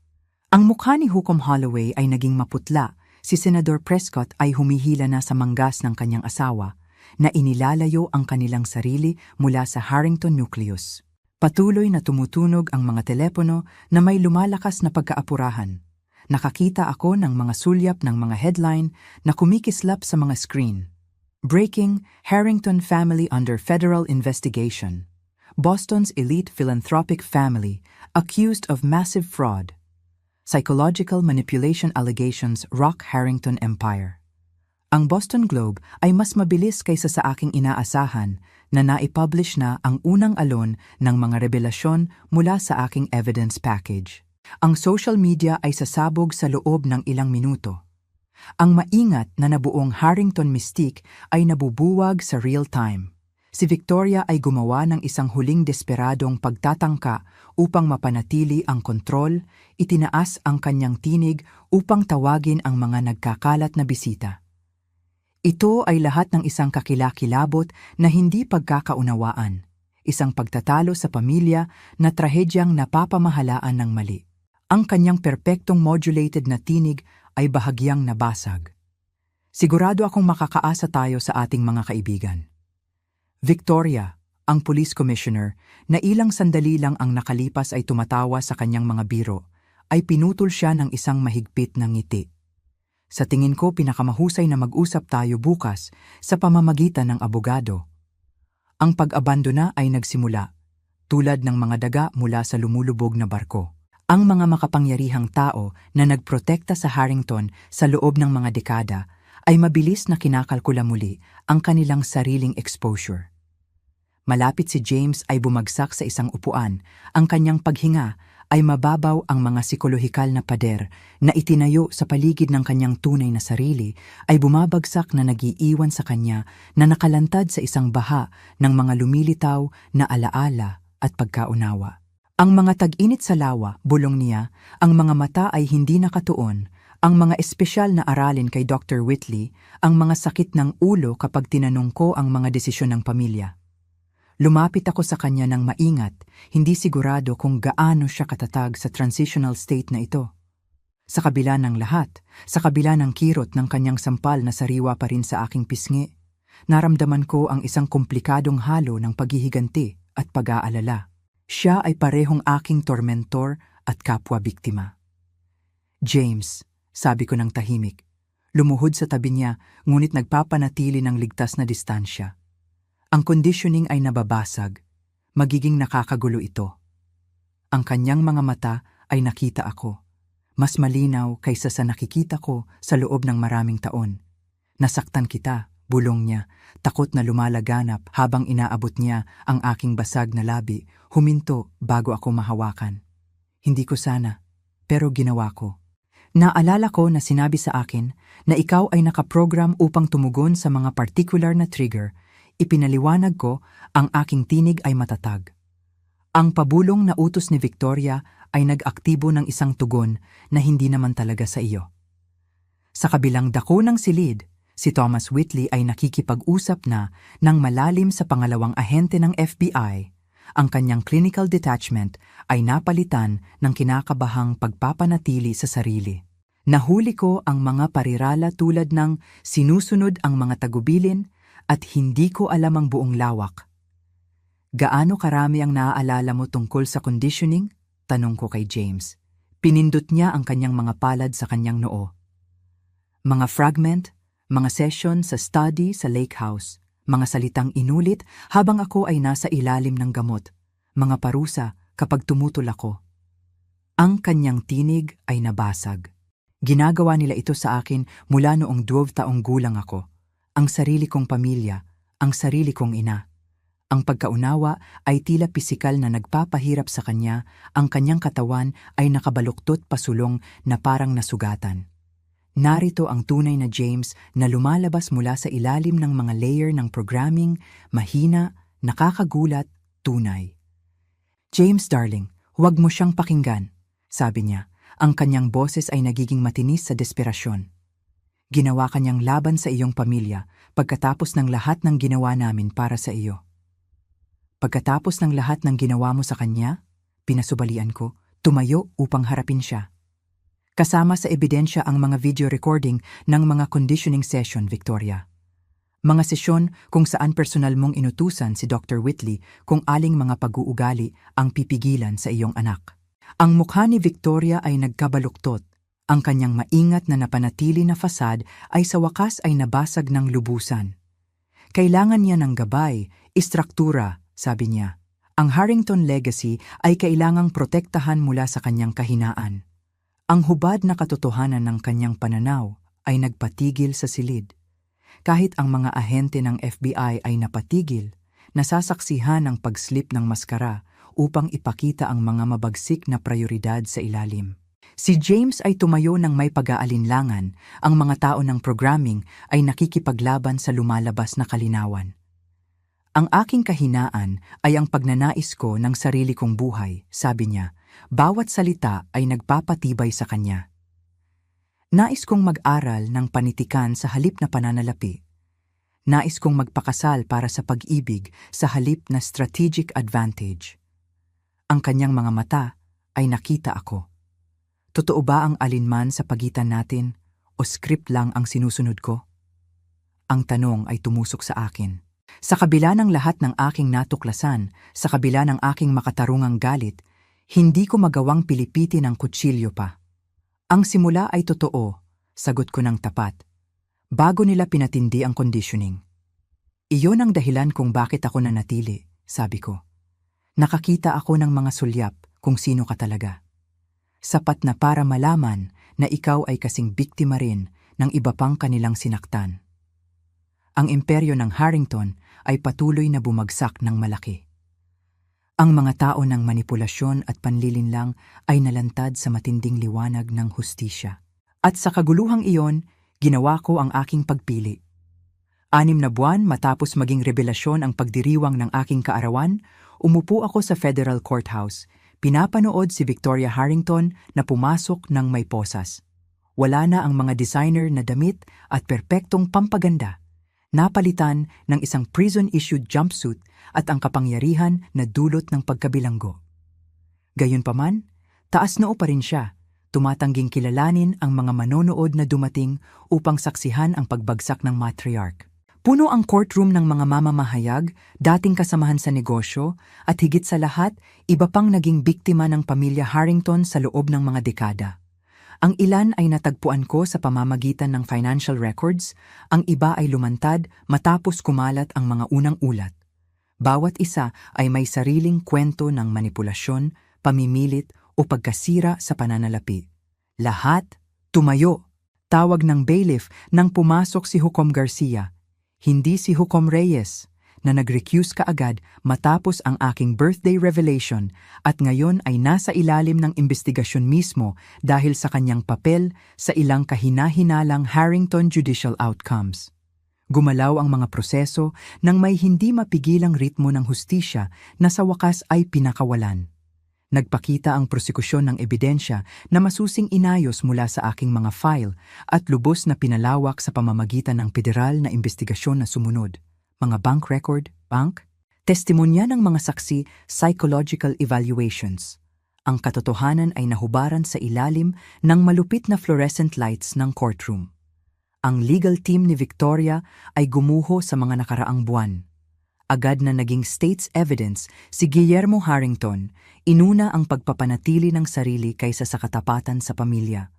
Ang mukha ni Hukom Holloway ay naging maputla. Si Senador Prescott ay humihila na sa manggas ng kanyang asawa na inilalayo ang kanilang sarili mula sa Harrington nucleus. Patuloy na tumutunog ang mga telepono na may lumalakas na pagkaapurahan. Nakakita ako ng mga sulyap ng mga headline na kumikislap sa mga screen. Breaking, Harrington family under federal investigation. Boston's elite philanthropic family accused of massive fraud. Psychological manipulation allegations rock Harrington empire. Ang Boston Globe ay mas mabilis kaysa sa aking inaasahan na naipublish na ang unang alon ng mga revelasyon mula sa aking evidence package. Ang social media ay sasabog sa loob ng ilang minuto. Ang maingat na nabuong Harrington mystique ay nabubuwag sa real time. Si Victoria ay gumawa ng isang huling desperadong pagtatangka upang mapanatili ang kontrol, itinaas ang kanyang tinig upang tawagin ang mga nagkakalat na bisita. Ito ay lahat ng isang kakilakilabot na hindi pagkakaunawaan, isang pagtatalo sa pamilya na trahedyang napapamahalaan ng mali. Ang kanyang perpektong modulated na tinig ay bahagyang nabasag. Sigurado akong makakaasa tayo sa ating mga kaibigan. Victoria, ang police commissioner, na ilang sandali lang ang nakalipas ay tumatawa sa kanyang mga biro, ay pinutol siya ng isang mahigpit na ngiti. Sa tingin ko pinakamahusay na mag-usap tayo bukas sa pamamagitan ng abogado. Ang pag-abandona ay nagsimula, tulad ng mga daga mula sa lumulubog na barko. Ang mga makapangyarihang tao na nagprotekta sa Harrington sa loob ng mga dekada ay mabilis na kinakalkula muli ang kanilang sariling exposure. Malapit si James ay bumagsak sa isang upuan, ang kanyang paghinga ay mababaw. Ang mga psikolohikal na pader na itinayo sa paligid ng kanyang tunay na sarili ay bumabagsak na nagiiwan sa kanya na nakalantad sa isang baha ng mga lumilitaw na alaala at pagkaunawa. Ang mga tag-init sa lawa, bulong niya, ang mga mata ay hindi nakatuon, ang mga espesyal na aralin kay Dr. Whitley, ang mga sakit ng ulo kapag tinanong ko ang mga desisyon ng pamilya. Lumapit ako sa kanya ng maingat, hindi sigurado kung gaano siya katatag sa transitional state na ito. Sa kabila ng lahat, sa kabila ng kirot ng kanyang sampal na sariwa pa rin sa aking pisngi, naramdaman ko ang isang komplikadong halo ng paghihiganti at pag-aalala. Siya ay parehong aking tormentor at kapwa-biktima. James, sabi ko ng tahimik, lumuhod sa tabi niya ngunit nagpapanatili ng ligtas na distansya. Ang conditioning ay nababasag, magiging nakakagulo ito. Ang kanyang mga mata ay nakita ako, mas malinaw kaysa sa nakikita ko sa loob ng maraming taon. Nasaktan kita, bulong niya, takot na lumalaganap habang inaabot niya ang aking basag na labi, huminto bago ako mahawakan. Hindi ko sana, pero ginawa ko. Naalala ko na sinabi sa akin na ikaw ay nakaprogram upang tumugon sa mga particular na trigger. Ipinaliwanag ko ang aking tinig ay matatag. Ang pabulong na utos ni Victoria ay nag-aktibo ng isang tugon na hindi naman talaga sa iyo. Sa kabilang dako ng silid, si Thomas Whitley ay nakikipag-usap na ng malalim sa pangalawang ahente ng FBI. Ang kanyang clinical detachment ay napalitan ng kinakabahang pagpapanatili sa sarili. Nahuli ko ang mga parirala tulad ng sinusunod ang mga tagubilin at hindi ko alam ang buong lawak. Gaano karami ang naaalala mo tungkol sa conditioning? Tanong ko kay James. Pinindot niya ang kanyang mga palad sa kanyang noo. Mga fragment, mga session sa study sa lake house, mga salitang inulit habang ako ay nasa ilalim ng gamot, mga parusa kapag tumutol ako. Ang kanyang tinig ay nabasag. Ginagawa nila ito sa akin mula noong 12 taong gulang ako. Ang sarili kong pamilya, ang sarili kong ina. Ang pagkaunawa ay tila pisikal na nagpapahirap sa kanya, ang kanyang katawan ay nakabaluktot pasulong na parang nasugatan. Narito ang tunay na James na lumalabas mula sa ilalim ng mga layer ng programming, mahina, nakakagulat, tunay. James darling, huwag mo siyang pakinggan, sabi niya. Ang kanyang boses ay nagiging matinis sa desperasyon. Ginawa kanyang laban sa iyong pamilya pagkatapos ng lahat ng ginawa namin para sa iyo. Pagkatapos ng lahat ng ginawa mo sa kanya, pinasubalian ko, tumayo upang harapin siya. Kasama sa ebidensya ang mga video recording ng mga conditioning session, Victoria. Mga sesyon kung saan personal mong inutusan si Dr. Whitley kung aling mga pag-uugali ang pipigilan sa iyong anak. Ang mukha ni Victoria ay nagkabaluktot. Ang kanyang maingat na napanatili na fasad ay sa wakas ay nabasag ng lubusan. Kailangan niya ng gabay, istruktura, sabi niya. Ang Harrington legacy ay kailangang protektahan mula sa kanyang kahinaan. Ang hubad na katotohanan ng kanyang pananaw ay nagpatigil sa silid. Kahit ang mga ahente ng FBI ay napatigil, nasasaksihan ang pagslip ng maskara upang ipakita ang mga mabagsik na prioridad sa ilalim. Si James ay tumayo ng may pag-aalinlangan, ang mga tao ng programming ay nakikipaglaban sa lumalabas na kalinawan. Ang aking kahinaan ay ang pagnanais ko ng sarili kong buhay, sabi niya. Bawat salita ay nagpapatibay sa kanya. Nais kong mag-aral ng panitikan sa halip na pananalapi. Nais kong magpakasal para sa pag-ibig sa halip na strategic advantage. Ang kanyang mga mata ay nakita ako. Totoo ba ang alinman sa pagitan natin o script lang ang sinusunod ko? Ang tanong ay tumusok sa akin. Sa kabila ng lahat ng aking natuklasan, sa kabila ng aking makatarungang galit, hindi ko magawang pilipitin ang kutsilyo pa. Ang simula ay totoo, sagot ko ng tapat. Bago nila pinatindi ang conditioning. Iyon ang dahilan kung bakit ako nanatili, sabi ko. Nakakita ako ng mga sulyap kung sino ka talaga. Sapat na para malaman na ikaw ay kasing biktima rin ng iba pang kanilang sinaktan. Ang imperyo ng Harrington ay patuloy na bumagsak ng malaki. Ang mga tao ng manipulasyon at panlilinlang ay nalantad sa matinding liwanag ng hustisya. At sa kaguluhang iyon, ginawa ko ang aking pagpili. 6 na buwan matapos maging revelasyon ang pagdiriwang ng aking kaarawan, umupo ako sa Federal Courthouse. Pinapanood si Victoria Harrington na pumasok ng may posas. Wala na ang mga designer na damit at perpektong pampaganda. Napalitan ng isang prison-issued jumpsuit at ang kapangyarihan na dulot ng pagkabilanggo. Gayunpaman, taas noo pa rin siya, tumatangging kilalanin ang mga manonood na dumating upang saksihan ang pagbagsak ng matriarch. Puno ang courtroom ng mga mamamahayag, dating kasamahan sa negosyo, at higit sa lahat, iba pang naging biktima ng pamilya Harrington sa loob ng mga dekada. Ang ilan ay natagpuan ko sa pamamagitan ng financial records, ang iba ay lumantad matapos kumalat ang mga unang ulat. Bawat isa ay may sariling kwento ng manipulasyon, pamimilit o pagkasira sa pananalapi. Lahat, tumayo. Tawag ng bailiff nang pumasok si Hukom Garcia, hindi si Hukom Reyes, na nag-recuse kaagad matapos ang aking birthday revelation at ngayon ay nasa ilalim ng investigasyon mismo dahil sa kanyang papel sa ilang kahina-hinalang Harrington judicial outcomes. Gumalaw ang mga proseso nang may hindi mapigilang ritmo ng hustisya na sa wakas ay pinakawalan. Nagpakita ang prosekusyon ng ebidensya na masusing inayos mula sa aking mga file at lubos na pinalawak sa pamamagitan ng federal na investigasyon na sumunod. Mga bank record, testimonya ng mga saksi, psychological evaluations. Ang katotohanan ay nahubaran sa ilalim ng malupit na fluorescent lights ng courtroom. Ang legal team ni Victoria ay gumuho sa mga nakaraang buwan. Agad na naging state's evidence si Guillermo Harrington, inuna ang pagpapanatili ng sarili kaysa sa katapatan sa pamilya.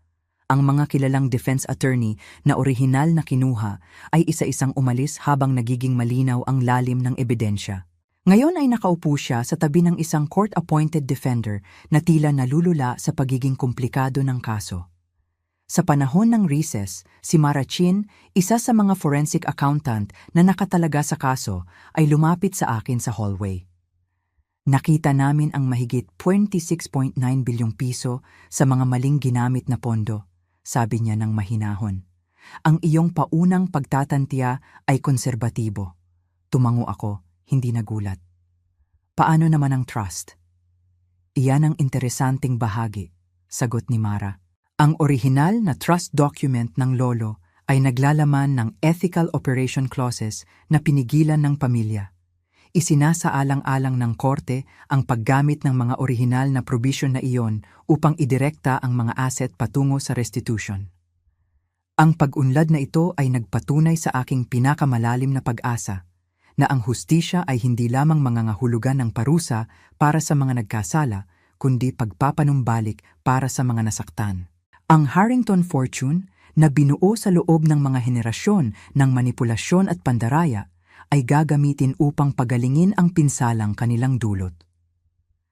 Ang mga kilalang defense attorney na orihinal na kinuha ay isa-isang umalis habang nagiging malinaw ang lalim ng ebidensya. Ngayon ay nakaupo siya sa tabi ng isang court-appointed defender na tila nalulula sa pagiging komplikado ng kaso. Sa panahon ng recess, si Mara Chin, isa sa mga forensic accountant na nakatalaga sa kaso, ay lumapit sa akin sa hallway. Nakita namin ang mahigit 26.9 bilyong piso sa mga maling ginamit na pondo, sabi niya ng mahinahon. Ang iyong paunang pagtatantiya ay konserbatibo. Tumango ako. Hindi nagulat. Paano naman ang trust? Iyan ang interesanting bahagi, sagot ni Mara. Ang orihinal na trust document ng lolo ay naglalaman ng ethical operation clauses na pinigilan ng pamilya. Isinasaalang-alang ng korte ang paggamit ng mga orihinal na provision na iyon upang idirekta ang mga asset patungo sa restitution. Ang pag-unlad na ito ay nagpatunay sa aking pinakamalalim na pag-asa na ang hustisya ay hindi lamang mangangahulugan ng parusa para sa mga nagkasala, kundi pagpapanumbalik para sa mga nasaktan. Ang Harrington fortune na binuo sa loob ng mga henerasyon ng manipulasyon at pandaraya ay gagamitin upang pagalingin ang pinsalang kanilang dulot.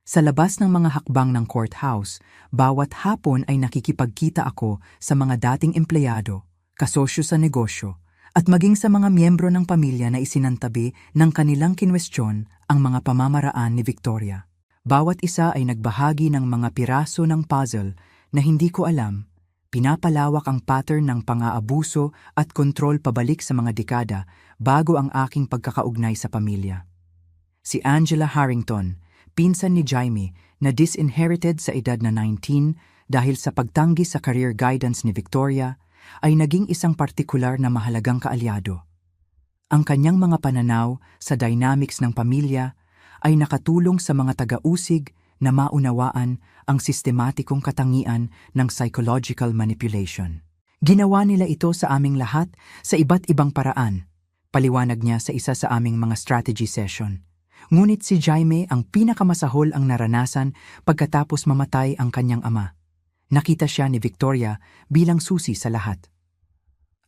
Sa labas ng mga hakbang ng courthouse, bawat hapon ay nakikipagkita ako sa mga dating empleyado, kasosyo sa negosyo, at maging sa mga miyembro ng pamilya na isinantabi ng kanilang kinwestiyon ang mga pamamaraan ni Victoria. Bawat isa ay nagbahagi ng mga piraso ng puzzle na hindi ko alam. Pinapalawak ang pattern ng pang-aabuso at kontrol pabalik sa mga dekada bago ang aking pagkakaugnay sa pamilya. Si Angela Harrington, pinsan ni Jaime na disinherited sa edad na 19 dahil sa pagtanggi sa career guidance ni Victoria, ay naging isang partikular na mahalagang kaalyado. Ang kanyang mga pananaw sa dynamics ng pamilya ay nakatulong sa mga taga-usig na maunawaan ang sistematikong katangian ng psychological manipulation. Ginawa nila ito sa aming lahat sa iba't ibang paraan, paliwanag niya sa isa sa aming mga strategy session. Ngunit si Jaime ang pinakamasahol ang naranasan pagkatapos mamatay ang kanyang ama. Nakita siya ni Victoria bilang susi sa lahat.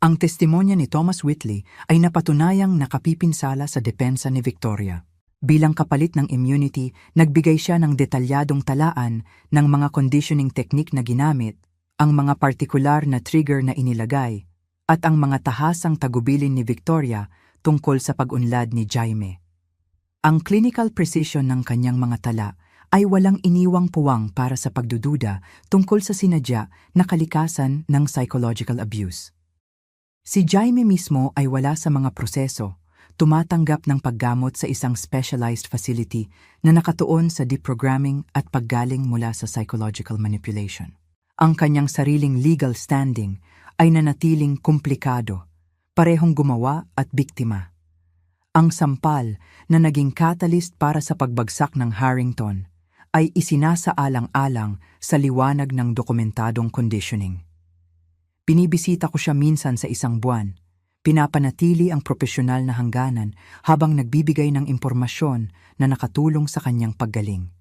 Ang testimonya ni Thomas Whitley ay napatunayang nakapipinsala sa depensa ni Victoria. Bilang kapalit ng immunity, nagbigay siya ng detalyadong talaan ng mga conditioning technique na ginamit, ang mga partikular na trigger na inilagay, at ang mga tahasang tagubilin ni Victoria tungkol sa pag-unlad ni Jaime. Ang clinical precision ng kanyang mga tala ay walang iniwang puwang para sa pagdududa tungkol sa sinadya na kalikasan ng psychological abuse. Si Jaime mismo ay wala sa mga proseso, tumatanggap ng paggamot sa isang specialized facility na nakatuon sa deprogramming at paggaling mula sa psychological manipulation. Ang kanyang sariling legal standing ay nanatiling komplikado, parehong gumawa at biktima. Ang sampal na naging catalyst para sa pagbagsak ng Harrington ay isinasaalang-alang sa liwanag ng dokumentadong conditioning. Binibisita ko siya minsan sa isang buwan. Pinapanatili ang propesyonal na hangganan habang nagbibigay ng impormasyon na nakatulong sa kanyang paggaling.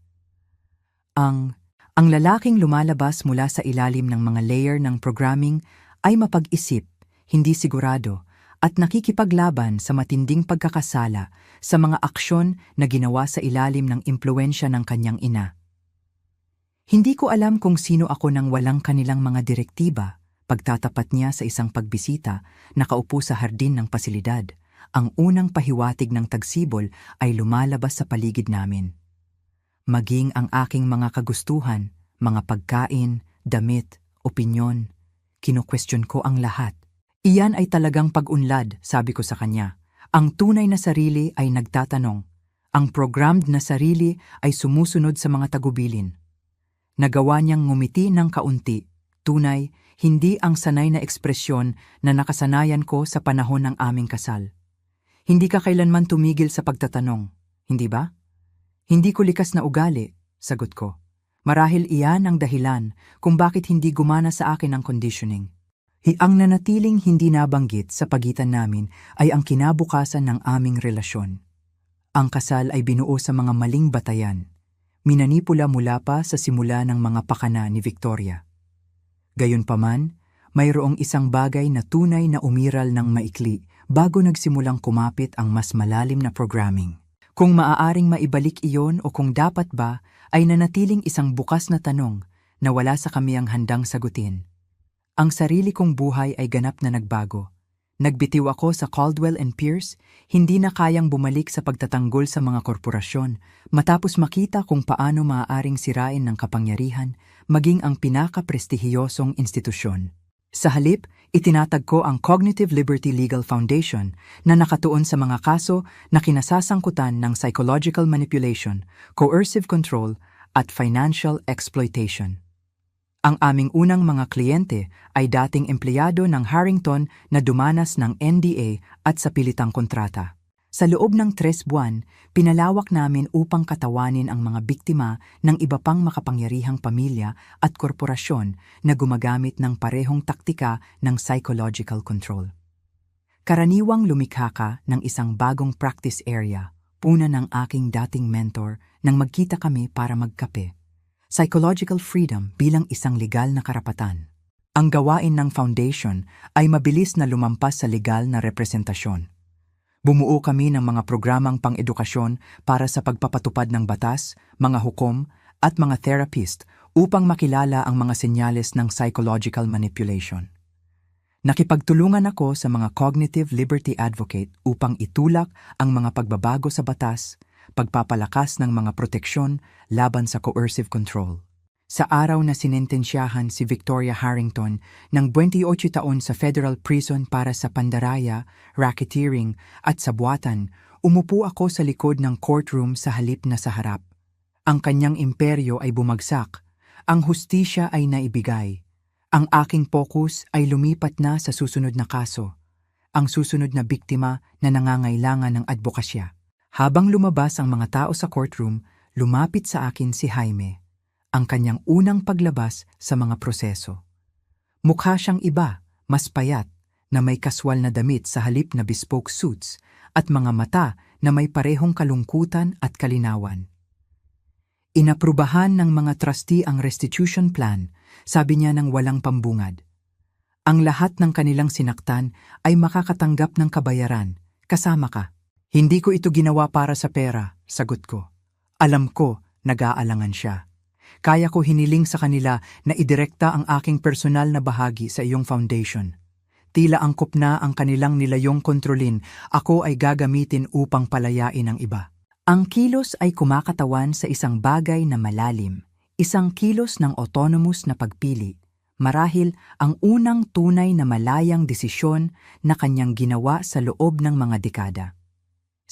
Ang lalaking lumalabas mula sa ilalim ng mga layer ng programming ay mapag-isip, hindi sigurado, at nakikipaglaban sa matinding pagkakasala sa mga aksyon na ginawa sa ilalim ng impluwensya ng kanyang ina. Hindi ko alam kung sino ako nang walang kanilang mga direktiba. Pagtatapat niya sa isang pagbisita, nakaupo sa hardin ng pasilidad, ang unang pahiwatig ng tagsibol ay lumalabas sa paligid namin. Maging ang aking mga kagustuhan, mga pagkain, damit, opinyon, kinukwestiyon ko ang lahat. Iyan ay talagang pag-unlad, sabi ko sa kanya. Ang tunay na sarili ay nagtatanong. Ang programmed na sarili ay sumusunod sa mga tagubilin. Nagawa niyang ngumiti ng kaunti, tunay, hindi ang sanay na ekspresyon na nakasanayan ko sa panahon ng aming kasal. Hindi ka kailanman tumigil sa pagtatanong, hindi ba? Hindi ko likas na ugali, sagot ko. Marahil iyan ang dahilan kung bakit hindi gumana sa akin ang conditioning. Ang nanatiling hindi nabanggit sa pagitan namin ay ang kinabukasan ng aming relasyon. Ang kasal ay binuo sa mga maling batayan. Minanipula mula pa sa simula ng mga pakana ni Victoria. Gayunpaman, mayroong isang bagay na tunay na umiral ng maikli bago nagsimulang kumapit ang mas malalim na programming. Kung maaaring maibalik iyon o kung dapat ba, ay nanatiling isang bukas na tanong na wala sa kami ang handang sagutin. Ang sarili kong buhay ay ganap na nagbago. Nagbitiw ako sa Caldwell and Pierce, hindi na kayang bumalik sa pagtatanggol sa mga korporasyon matapos makita kung paano maaaring sirain ng kapangyarihan maging ang pinaka-prestihiyosong institusyon. Sa halip, itinatag ko ang Cognitive Liberty Legal Foundation na nakatuon sa mga kaso na kinasasangkutan ng psychological manipulation, coercive control, at financial exploitation. Ang aming unang mga kliyente ay dating empleyado ng Harrington na dumanas ng NDA at sa pilitang kontrata. Sa loob ng 3 buwan, pinalawak namin upang katawanin ang mga biktima ng iba pang makapangyarihang pamilya at korporasyon na gumagamit ng parehong taktika ng psychological control. Karaniwang lumikha ka ng isang bagong practice area, puna ng aking dating mentor nang magkita kami para magkape. Psychological freedom bilang isang legal na karapatan. Ang gawain ng foundation ay mabilis na lumampas sa legal na representasyon. Bumuo kami ng mga programang pang-edukasyon para sa pagpapatupad ng batas, mga hukom, at mga therapist upang makilala ang mga senyales ng psychological manipulation. Nakipagtulungan ako sa mga cognitive liberty advocate upang itulak ang mga pagbabago sa batas, pagpapalakas ng mga proteksyon laban sa coercive control. Sa araw na sinentensyahan si Victoria Harrington ng 28 taon sa federal prison para sa pandaraya, racketeering at sabuatan, umupo ako sa likod ng courtroom sa halip na sa harap. Ang kanyang imperyo ay bumagsak, ang hustisya ay naibigay. Ang aking focus ay lumipat na sa susunod na kaso, ang susunod na biktima na nangangailangan ng advokasya. Habang lumabas ang mga tao sa courtroom, lumapit sa akin si Jaime, ang kanyang unang paglabas sa mga proseso. Mukha siyang iba, mas payat, na may kaswal na damit sa halip na bespoke suits at mga mata na may parehong kalungkutan at kalinawan. Inaprubahan ng mga trustee ang restitution plan, sabi niya ng walang pambungad. Ang lahat ng kanilang sinaktan ay makakatanggap ng kabayaran, kasama ka. Hindi ko ito ginawa para sa pera, sagot ko. Alam ko, nag-aalangan siya. Kaya ko hiniling sa kanila na idirekta ang aking personal na bahagi sa iyong foundation. Tila angkop na ang kanilang nilayong kontrolin, ako ay gagamitin upang palayain ang iba. Ang kilos ay kumakatawan sa isang bagay na malalim, isang kilos ng autonomous na pagpili. Marahil ang unang tunay na malayang desisyon na kanyang ginawa sa loob ng mga dekada.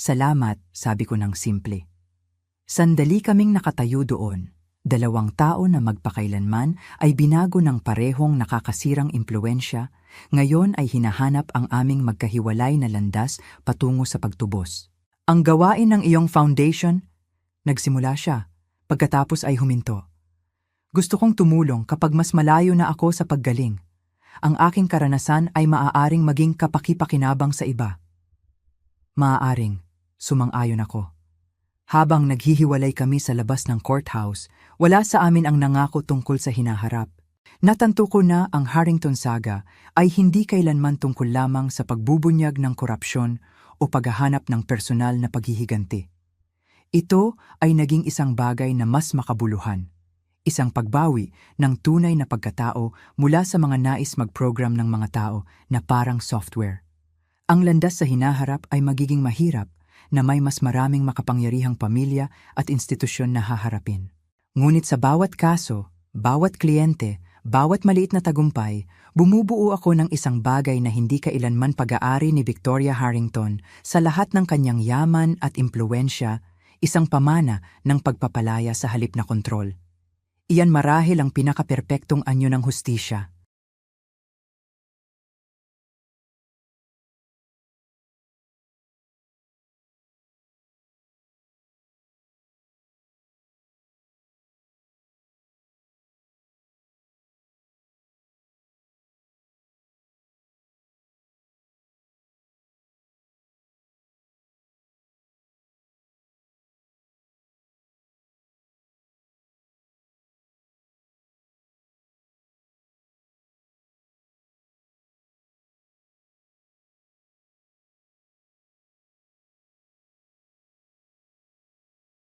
Salamat, sabi ko ng simple. Sandali kaming nakatayo doon. 2 tao na magpakailanman ay binago ng parehong nakakasirang impluensya, ngayon ay hinahanap ang aming magkahiwalay na landas patungo sa pagtubos. Ang gawain ng iyong foundation? Nagsimula siya, pagkatapos ay huminto. Gusto kong tumulong kapag mas malayo na ako sa paggaling. Ang aking karanasan ay maaaring maging kapaki-pakinabang sa iba. Maaaring, sumang-ayon ako. Habang naghihiwalay kami sa labas ng courthouse, wala sa amin ang nangako tungkol sa hinaharap. Natanto ko na ang Harrington saga ay hindi kailanman tungkol lamang sa pagbubunyag ng korupsyon o paghahanap ng personal na paghihiganti. Ito ay naging isang bagay na mas makabuluhan. Isang pagbawi ng tunay na pagkatao mula sa mga nais mag-program ng mga tao na parang software. Ang landas sa hinaharap ay magiging mahirap na may mas maraming makapangyarihang pamilya at institusyon na haharapin. Ngunit sa bawat kaso, bawat kliyente, bawat maliit na tagumpay, bumubuo ako ng isang bagay na hindi kailanman pag-aari ni Victoria Harrington sa lahat ng kanyang yaman at impluensya, isang pamana ng pagpapalaya sa halip na kontrol. Iyan marahil ang pinakaperpektong anyo ng hustisya.